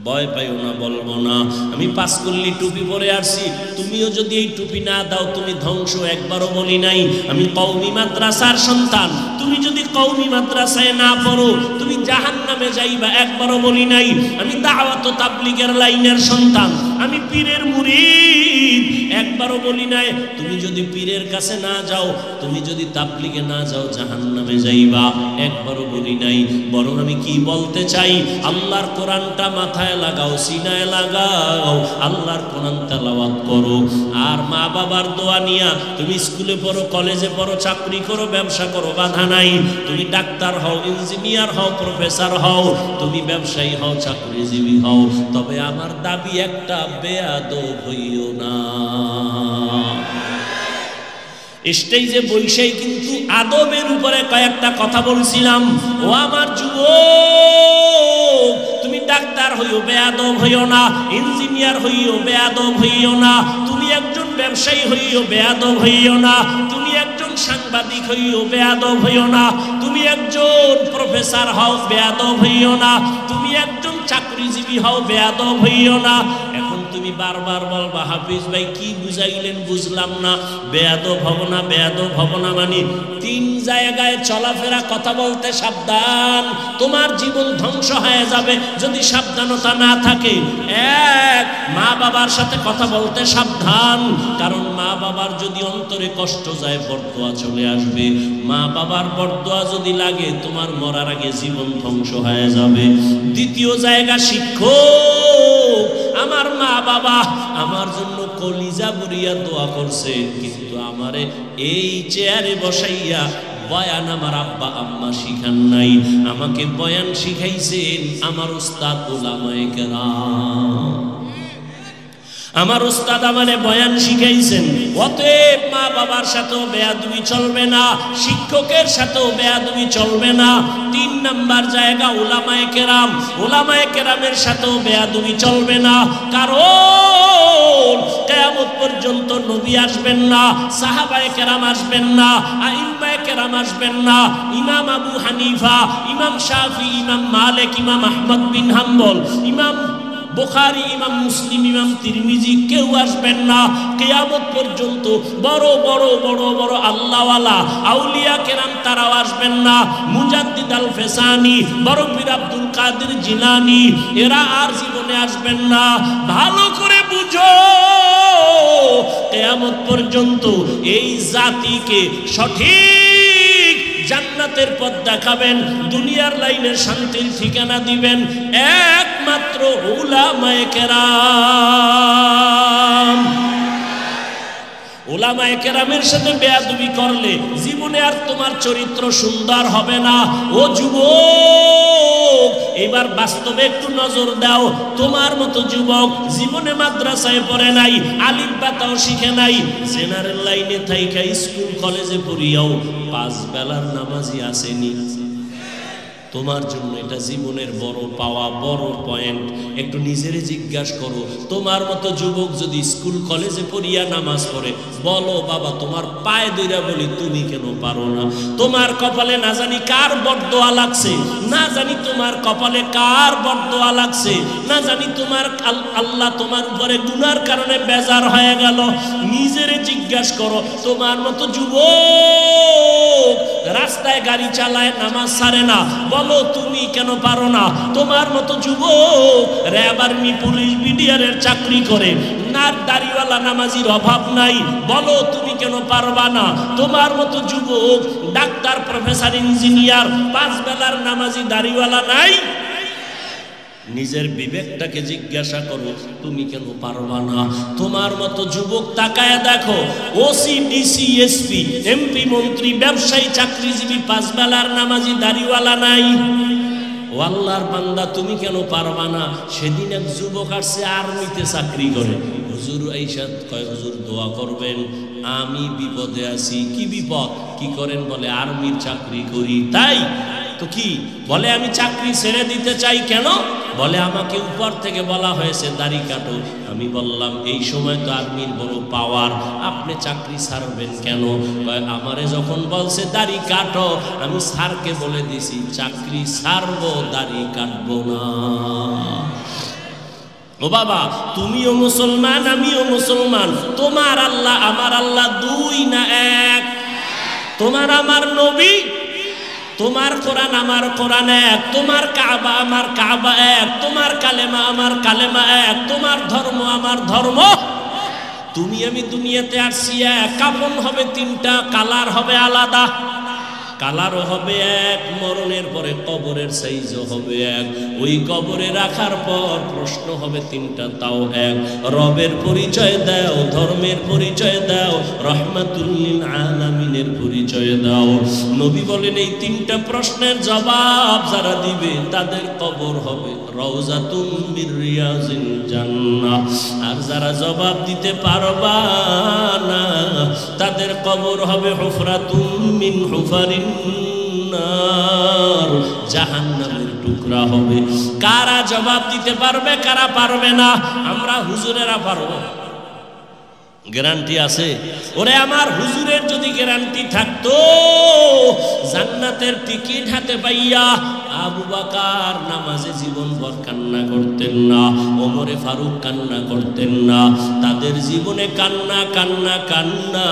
ভয় পাইও না, বলবো না। আমি পাঁচকল্লি টুপি পরে আসছি, তুমিও যদি এই টুপি না দাও তুমি ধ্বংস, একবারও বলি নাই। আমি কওমি মাদ্রাসার সন্তান, তুমি যদি কওমি মাদ্রাসায় না পড়ো তুমি জাহান্নামে যাইবা, একবারও বলি নাই। আমি দাওয়াত ও তাবলীগের লাইনের সন্তান, আমি পীরের মুরিদ, একবারও বলি নাই তুমি যদি পীরের কাছে না যাও, তুমি যদি তাবলীগে না যাও জাহান্নামে যাইবা, একবারও বলি নাই। বরং আমি কি বলতে চাই, আল্লাহর কোরআনটা মাথায় লাগাও, সিনায় লাগাও, আল্লাহর কোরআন তেলাওয়াত করো। আর মা বাবার দোয়া নিয়া তুমি স্কুলে পড়ো, কলেজে পড়ো, চাকরি করো, ব্যবসা করো, বাধা নাই। তুমি ডাক্তার হও, ইঞ্জিনিয়ার হও, প্রফেসর হও, তুমি ব্যবসায়ী হও, চাকরিজীবী হও, তবে আমার দাবি একটা, বেয়াদব হইও না। স্টেজে বৈশাই কিন্তু আদবের উপরে কয়েকটা কথা বলছিলাম। ও আমার যুবক, তুমি ডাক্তার হইও, বেয়াদব হইও না। ইঞ্জিনিয়ার হইও, বেয়াদব হইও না। তুমি একজন ব্যবসায়ী হইও, বেয়াদব হইও না। তুমি তুমি একজন সাংবাদিক হইও, বেয়াদব হইও না। তুমি একজন প্রফেসর হও, বেয়াদব হইও না। তুমি একজন চাকরিজীবী হও, বেয়াদব হইও না। এখন তুমি বারবার বলবা, হাফিজ ভাই কি বুঝাইলেন বুঝলাম না। বেয়াদব হব না, বেয়াদব হব না মানে 3 জায়গায় চলাফেরা, কথা বলতে সাবধান। তোমার জীবন ধ্বংস হয়ে যাবে যদি সাবধানতা না থাকে। 1, মা বাবার সাথে কথা বলতে সাবধান, কারণ মা বাবার যদি অন্তরে কষ্ট যায় বরদোয়া চলে আসবে। মা বাবার বরদোয়া যদি লাগে তোমার মরার আগে জীবন ধ্বংস হয়ে যাবে। 2 জায়গা, শিক্ষক। আমার মা বাবা আমার জন্য কলিজা বুড়িয়া দোয়া করছে, কিন্তু আমারে এই চেয়ারে বসাইয়া বয়ান আমার আব্বা আম্মা শিখান নাই। আমাকে বয়ান শিখাইছেন আমার উস্তাদ উলামায়ে কেরাম। আমার উস্তাদ আমারে বয়ান শিখাইছেন। অতএব মা বাবার সাথেও বেয়াদবি চলবে না, শিক্ষকের সাথেও বেয়াদবি চলবে না। 3 নাম্বার জায়গা, উলামায়ে কেরাম। উলামায়ে কেরামের সাথেও বেয়াদবি চলবে না, কারণ কিয়ামত পর্যন্ত নবী আসবেন না, সাহাবায়ে কেরাম আসবেন না, আইম্মায়ে কেরাম আসবেন না। ইমাম আবু হানিফা, ইমাম শাফি, ইমাম মালিক, ইমাম আহমদ বিন হাম্বল, ইমাম বুখারী, ইমাম মুসলিম, ইমাম তিরমিজি কেউ আসবেন না কিয়ামত পর্যন্ত। বড় বড় বড় বড় আল্লাহওয়ালা আউলিয়া কেরাম তারাও আসবেন না। মুজাদ্দিদ আল ফেসানি, বড় পীর আব্দুল কাদের জিলানী, এরা আর জীবনে আসবেন না। ভালো করে বুঝো, কিয়ামত পর্যন্ত এই জাতিকে সঠিক জান্নাতের পথ দেখাবেন, দুনিয়ার লাইনে শান্তির ঠিকানা দিবেন একমাত্র উলামায়ে কেরাম। উলামায়ে কেরামের সাথে বেয়াদবি করলে জীবনে আর তোমার চরিত্র সুন্দর হবে না। ও যুবক, এবার বাস্তবে একটু নজর দাও। তোমার মতো যুবক জীবনে মাদ্রাসায় পড়ে নাই, আলিফ বা তাও শিখে নাই, জেনারেল লাইনে থাইকা স্কুল কলেজে পড়িয়াও 5 বেলার নামাজি আসেনি। তোমার জন্য এটা জীবনের বড় পাওয়া, বড় পয়েন্ট। একটু নিজেরে জিজ্ঞাসা করো, তোমার মতো যুবক যদি স্কুল কলেজে পড়িয়া নামাজ পড়ে, বলো বাবা তোমার পায়ে ধইরা বলি তুমি কেন পারো না? তোমার কপালে না জানি কার বরদোয়া লাগছে, না জানি তোমার কপালে কার বরদোয়া লাগছে, না জানি তোমার আল্লাহ তোমার উপরে গুনার কারণে বেজার হয়ে গেল। নিজেরে জিজ্ঞাসা করো, তোমার মতো যুবক রাস্তায় গাড়ি চালায় নামাজ ছাড়ে না, বলো তুমি কেন পারো না? তোমার মতো যুবক র্যাব, আর্মি, পুলিশ, বিডিআরের চাকরি করে, না দাড়িওয়ালা নামাজির অভাব নাই, বলো তুমি কেন পারবা না? তোমার মতো যুবক ডাক্তার, প্রফেসর, ইঞ্জিনিয়ার, 5 বেলার নামাজি দাড়িওয়ালা নাই? নিজের বিবেকটাকে জিজ্ঞাসা করো, তুমি কেন পারবা না? তোমার মতো যুবক তাকায় দেখো, ওসি, ডিসি, এসপি, এমপি, মন্ত্রী, ব্যবসায়ী, চাকরিজীবী, 5 বেলার নামাজি দাড়িওয়ালা নাই। ও আল্লাহর বান্দা, তুমি কেন পারবা না? সেদিন এক যুবক আসছে আর্মিতে চাকরি করে, হুজুর আইসাত কয়, হুজুর দোয়া করবেন, আমি বিপদে আছি। কি বিপদ? কি করেন? বলে আর্মির চাকরি করি। তাই তো কি বলে, আমি চাকরি ছেড়ে দিতে চাই। কেন? বলে আমাকে উপর থেকে বলা হয়েছে দাড়ি কাটো। আমি বললাম এই সময় তো আর্মির বড় পাওয়ার, আপনি চাকরি ছাড়বেন কেন? আমারে যখন বলছে দাড়ি কাটো, আমি স্যারকে বলে দিছি চাকরি ছাড়বো, দাড়ি কাটবো না। ও বাবা, তুমিও মুসলমান, আমিও মুসলমান। তোমার আল্লাহ আমার আল্লাহ 2 না 1? তোমার আমার নবী, তোমার কোরআন আমার কোরআন এক, তোমার কাবা আমার কাবা এক, তোমার কালেমা আমার কালেমা এক, তোমার ধর্ম আমার ধর্ম। তুমি আমি দুনিয়াতে আসছি এক, কাফন হবে 3টা, কালার হবে আলাদা। কালারও হবে এক, মরণের পরে কবরের সাইজও হবে এক। ওই কবরে রাখার পর প্রশ্ন হবে 3টা, তাও এক। রবের পরিচয় দাও, ধর্মের পরিচয় দাও, রহমাতুল লিল আলামিনের পরিচয় দাও। নবী বলেন এই 3টা প্রশ্নের জবাব যারা দিবে তাদের কবর হবে রওজাতুম মির রিয়াজিল জান্নাহ। আর যারা জবাব দিতে পারবা না তাদের কবর হবে হুফরাতুম মিন হুফারিন নার, জাহান্নামের টুকরা হবে। কারা জবাব দিতে পারবে, কারা পারবে না? আমরা হুজুরেরা পারবো, গ্যারান্টি আছে? ওরে আমার হুজুরের যদি গ্যারান্টি থাকতো, জান্নাতের টিকিট হাতে পাইয়া আবু বকর নামাজে জীবনভর কান্না করতেন না, ওমরে ফারুক কান্না করতেন না, তাদের জীবনে কান্না কান্না কান্না।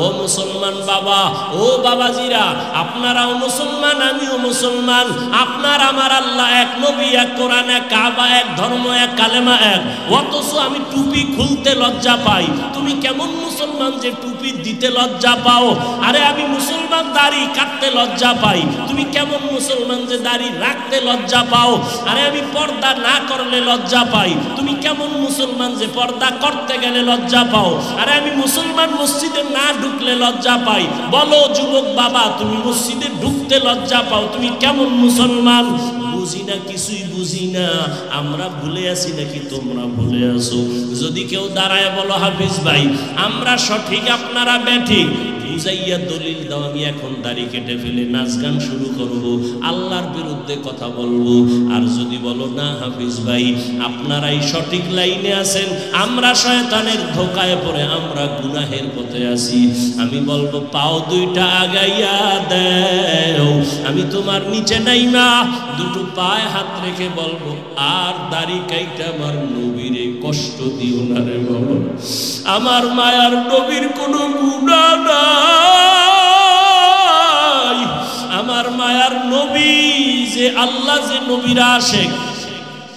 ও মুসলমান বাবা, ও বাবাজিরা, আপনারাও মুসলমান, আমিও মুসলমান, আপনার আমার আল্লাহ এক, নবী এক, কোরআন এক, কাবা এক, ধর্ম এক, কালেমা এক, অথচ আমি টুপি খুলতে লজ্জা পাই। তুমি কেমন মুসলমান যে টুপি দিতে লজ্জা পাও? আরে আমি মুসলমান, দাড়ি কাটতে লজ্জা পাই। তুমি কেমন মুসলমান যে দাড়ি রাখতে লজ্জা পাও? আরে আমি পর্দা না করলে লজ্জা পাই। তুমি কেমন মুসলমান যে পর্দা করতে গেলে লজ্জা পাও? আরে আমি মুসলমান, মসজিদে না ঢুকলে লজ্জা পাই। বলো যুবক বাবা, তুমি মসজিদে ঢুকতে লজ্জা পাও, তুমি কেমন মুসলমান? বুঝি না, কিছুই বুঝি না। আমরা ভুলে আছি নাকি তোমরা ভুলে আছো? যদি কেউ দাঁড়ায় বলো হাফিজ ভাই আমরা সঠিক আপনারা ব্যাঠিক, বুঝাইয়া দলিল দাও, আমি এখন দাড়ি কেটে ফেলে নাচ গান শুরু করব, আল্লাহর বিরুদ্ধে কথা বলবো। আর যদি বলো না হাফিজ ভাই আপনারাই সঠিক লাইনে আছেন, আমরা শয়তানের ধোকায় পড়ে আমরা গুনাহের পথে আছি, আমি বলবো পাও দুইটা আগাইয়া দেও, আমি তোমার নিচে নাইমা দুটো পায়ে হাত রেখে বলবো আর দাড়ি কাইটা আমার নবীরে কষ্ট দিও না রে বাবা। আমার মায়ার নবীর কোনো গুনাহ নাই, আমার মায়ার নবী যে আল্লাহ যে নবীর আশিক,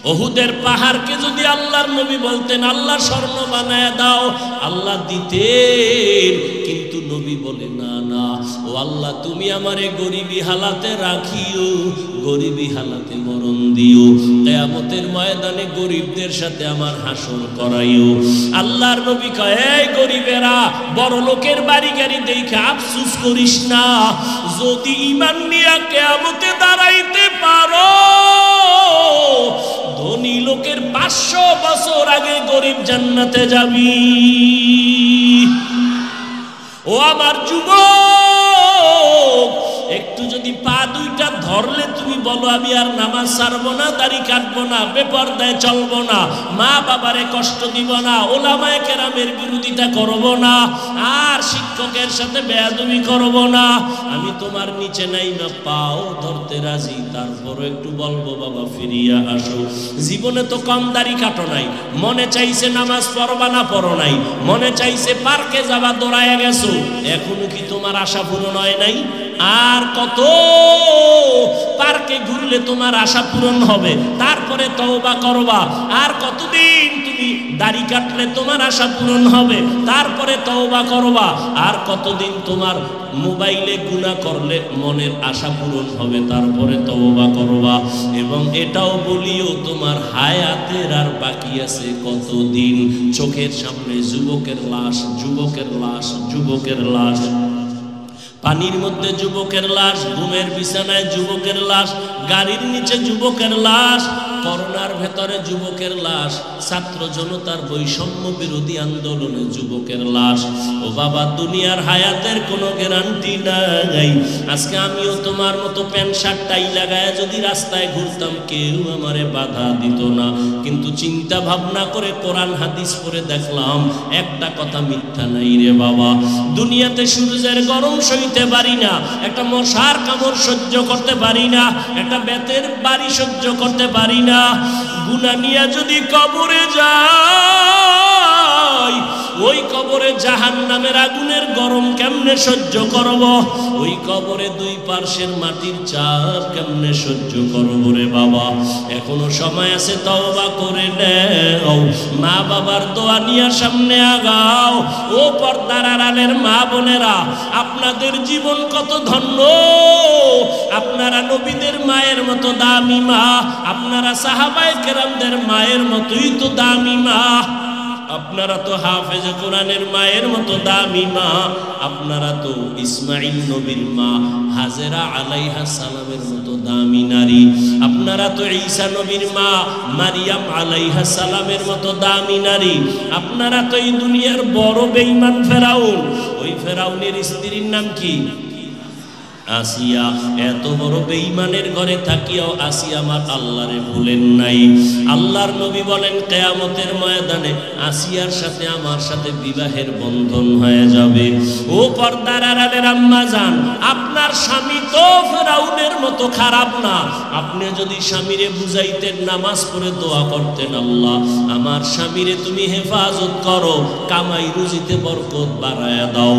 ওহুদের পাহাড়কে যদি আল্লাহর নবী বলতেন আল্লাহ স্বর্ণ বানায় দাও, আল্লাহ দিতেন, কিন্তু নবী বলে না না, ও আল্লাহ তুমি আমারে গরিবী হালাতে রাখিও, গরিবী হালাতে মরণ দিও, কিয়ামতের ময়দানে গরিবদের সাথে আমার হাসর করাইও। আল্লাহর নবী কয় এই গরিবেরা, বড় লোকের বাড়ি গাড়ি দেখে আফসোস করিস না, যদি ঈমান নিয়ে কিয়ামতে দাঁড়াইতে পারো, ধনী লোকের 500 বছর আগে গরিব জান্নাতে যাবি। ও আমার যুবক, একটু যদি পা দুইটা ধরলে তুমি বলো আমি আর নামাজ ছাড়বো না, দাড়ি কাটবো না, বেপরদায় চলবো না, মা বাবারে কষ্ট দিব না, ওলামায়ে কেরামের বিরোধিতা করবো না, আর শিক্ষকের সাথে বেয়াদবি করবো না, আমি তোমার নিচে নাই না পাও ধরতে রাজি, তারপরও একটু বলবো বাবা ফিরিয়া আসো। জীবনে তো কম দাড়ি কাটো নাই, মনে চাইছে নামাজ পড়বা না পড়ো নাই, মনে চাইছে পার্কে যাবা দৌড়াইয়া গেছো, এখনো কি তোমার আশা পূরণ হয় নাই? আর কত পার্কে ঘুরলে তোমার আশা পূরণ হবে? তারপরে তওবা করবা। আর কতদিন তুমি দাড়ি কাটলে তোমার আশা পূরণ হবে? তারপরে তওবা করবা। আর কতদিন তোমার মোবাইলে গুনাহ করলে মনের আশা পূরণ হবে? তারপরে তওবা করবা। এবং এটাও বলিও তোমার হায়াতের আর বাকি আছে কতদিন? চোখের সামনে যুবকের লাশ, যুবকের লাশ, যুবকের লাশ, পানির মধ্যে যুবকের লাশ, ঘুমের বিছানায় যুবকের লাশ, গাড়ির নিচে যুবকের লাশ, করোনার ভেতরে যুবকের লাশ, ছাত্র জনতার বৈষম্য বিরোধী আন্দোলনে যুবকের লাশ। ও বাবা, দুনিয়ার হায়াতের কোনো গ্যারান্টি নাই। আজকে আমিও তোমার মতো প্যান্ট শার্ট টাই লাগায় যদি রাস্তায় ঘুরতাম কেউ আমারে বাধা দিত না, কিন্তু চিন্তা ভাবনা করে কোরআন হাদিস পড়ে দেখলাম একটা কথা মিথ্যা নাই রে বাবা। দুনিয়াতে সূর্যের গরম সইতে পারি না, একটা মশার কামড় সহ্য করতে পারি না, একটা বেতের বাড়ি সহ্য করতে পারি না। গুনাহ নিয়ে যদি কবরে যাই, ওই কবরে জাহান্নামের আগুনের গরম কেমনে সহ্য করব? ওই কবরে দুই পার্শ্বের মাটির চাপ কেমনে সহ্য করব রে বাবা? এখনো সময় আছে, তওবা করে নাও, মা বাবার দোয়া নিয়ে সামনে আগাও। ও পর্দার আড়ালের মা বোনেরা, আপনাদের জীবন কত ধন্য! আপনারা নবীদের মায়ের মতো দামি মা, আপনারা সাহাবায়ে কেরামদের মায়ের মতোই তো দামি মা, আপনারা তো হাফেজ কোরআনের মায়ের মতো দামি মা, আপনারা তো ইসমাইল নবীর মা হাজেরা আলাইহিস সালামের মতো দামি নারী, আপনারা তো ঈসা নবীর মা মারিয়াম আলাইহিস সালামের মতো দামি নারী, আপনারা তো এই দুনিয়ার বড় বেঈমান ফেরাউন, ওই ফেরাউনের স্ত্রীর নাম কি? আসিয়া এত বড় বেঈমানের ঘরে থাকিয়াও আসিয়া আমার আল্লাহরে ভুলেন নাই। আল্লাহর নবী বলেন কিয়ামতের ময়দানে আসিয়ার সাথে আমার সাথে বিবাহের বন্ধন হয়ে যাবে। ও পর্দার আড়ালের আম্মা জান, আপনার স্বামী তো ফেরাউনের মতো খারাপ না। আপনি যদি স্বামীরে বুঝাইতেন, নামাজ পড়ে দোয়া করতেন, আল্লাহ আমার স্বামীরে তুমি হেফাজত করো, কামাই রুজিতে বরকত বাড়ায়া দাও।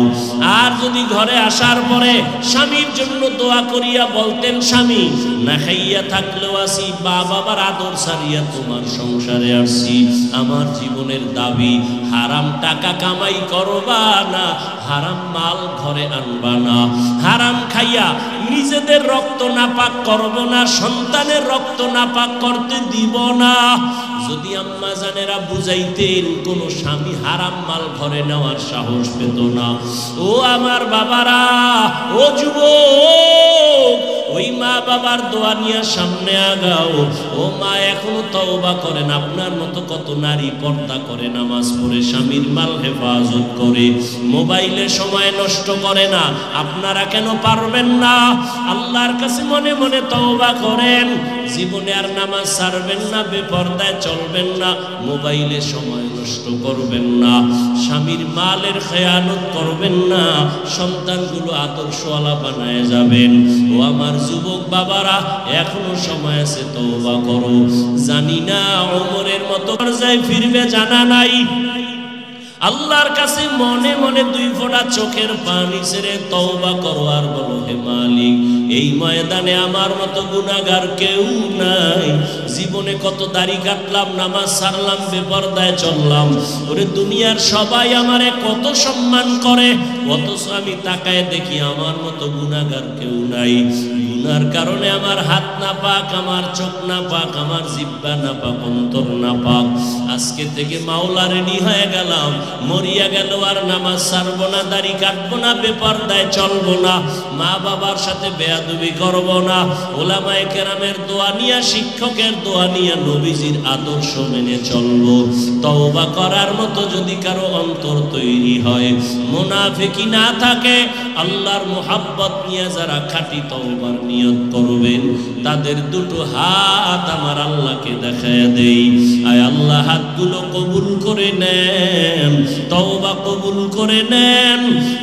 আর যদি ঘরে আসার পরে স্বামীর জন্য দোয়া করিয়া বলতেন, স্বামী না খাইয়া থাকলেও আসি, বাবার আদর সারিয়া তোমার সংসারে আসছি, আমার জীবনের দাবি হারাম টাকা কামাই করবা না, হারাম মাল ঘরে আনবা না, হারাম খাইয়া নিজেদের রক্ত নাপাক করব না, সন্তানের রক্ত নাপাক করতে দিব না। যদি আম্মা জানেরা বুঝাইতেন, কোন স্বামী হারাম মাল ঘরে নেওয়ার সাহস পেত না। ও আমার বাবারা, ও যুবক, ওই মা বাবার দোয়া নিয়ে সামনে আগাও। ও মা, এখনো তওবা করেন। আপনার মতো কত নারী পর্দা করে, নামাজ পড়ে, স্বামীর মাল হেফাজত করে, মোবাইলে সময় নষ্ট করে না। আপনারা কেন পারবেন না? আল্লাহর কাছে মনে মনে তওবা করেন। জীবনে আর নামাজ ছাড়বেন না, বেপরদায় চলবেন না, মোবাইলে সময় নষ্ট করবেন না, স্বামীর মালের খেয়ানত করবেন না, সন্তানগুলো আদর্শওয়ালা বানায় যাবেন। ও আমার যুবক বাবারা, এখনো সময় আছে, তওবা করো। জানি না ওমরের মতো পর্যায়ে ফিরবে, জানা নাই। আল্লাহর কাছে মনে মনে দুই ফোঁটা চোখের পানি ছেড়ে তওবা করো আর বলো, হে মালিক, এই ময়দানে আমার মতো গুনাহগার কেউ নাই। জীবনে কত দাড়ি কাটলাম, নামাজ ছাড়লাম, বেপরদায় চললাম, ওরে দুনিয়ার সবাই আমারে কত সম্মান করে, অথচ আমি তাকায় দেখি আমার মতো গুনাহগার কেউ নাই। গুনার কারণে আমার হাত না পাক, আমার চোখ না পাক, আমার জিহ্বা না পাক, অন্তর না পাক। আজকে থেকে মাওলা রেডি হয়ে গেলাম, মরিয়া গেল আর নামাজ ছাড়বো না, দাড়ি কাটবো না, বেপরদায় চলবো না, মা বাবার সাথে বেয়াদবি করবো না, ওলামায়ে কেরামের দোয়া নিয়ে, শিক্ষকের দোয়া নিয়ে, নবীজির আদর্শ মেনে চলবো। তওবা করার মতো যদি কারো অন্তর তৈরি হয়, মুনাফিকি না থাকে, আল্লাহর মুহাব্বত নিয়ে যারা খাঁটি তওবার নিয়ত করবেন, তাদের দুটো হাত আমার আল্লাহকে দেখায় দেই। আয় আল্লাহ, হাতগুলো কবুল করে নেন, তওবা কবুল করে নেন,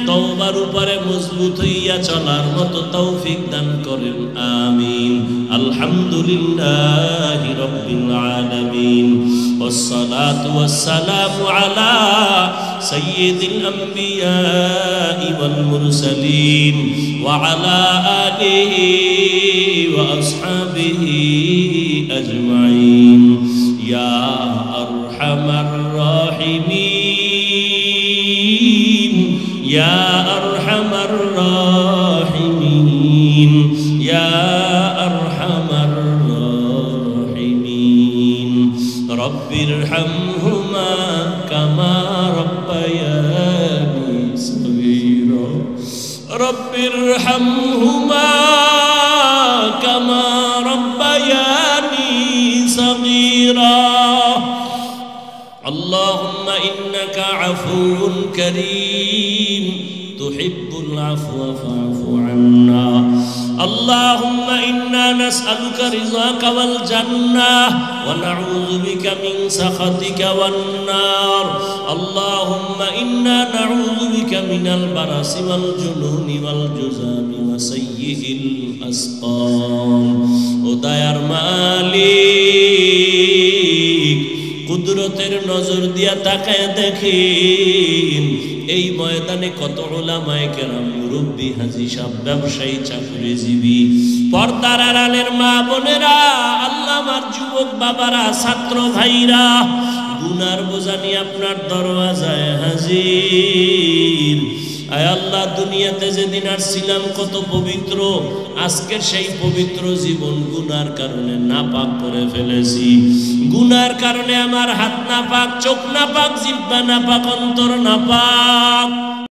তওবার উপরে মজবুত হইয়া চলার মতো তৌফিক দান করেন, আমিন। আলহামদুলিল্লাহি রাব্বিল আলামিন, ওয়াসসালাতু ওয়াসসালামু আলা সাইয়্যিদিল আমবিয়া ওয়াল মুরসালিন ওয়া আলা আলিহি ওয়া আসহাবিহি আজমাইন। ইয়া আরহামার রাহিমিন, ইয়া আরহামার রাহিমিন, ইয়া আরহামার রাহিমিন। রব্বিরহামহুমা কামা রাব্বায়ানি সগীরা, রব্বিরহামহুমা কামা রাব্বায়ানি সগীরা। اللهم إنك عفو كريم تحب العفو فاعف عنا. اللهم إنا نسألك رضاك والجنة ونعوذ بك من سخطك والنار. اللهم إنا نعوذ بك من البرص والجنون والجذام وسيء الأسقام. وداير মালিক, কুদরতের নজর দিয়া তাকায় দেখেন, এই ময়দানে কত উলামায়ে কেরাম, মুরব্বী, হাজী সাহেব, ব্যবসায়ী, চাকরিজীবী, পর্দার আড়ালের মা বোনেরা, আল্লাহ আমার যুবক বাবারা, ছাত্র ভাইরা, গুনার বোঝা নিয়ে আপনার দরওয়াজায় হাজির। আয় আল্লাহ, দুনিয়াতে যেদিন আসছিলাম কত পবিত্র, আজকের সেই পবিত্র জীবন গুনার কারণে নাপাক করে ফেলেছি। গুনার কারণে আমার হাত নাপাক, চোখ নাপাক, জিহ্বা নাপাক, অন্তর নাপাক।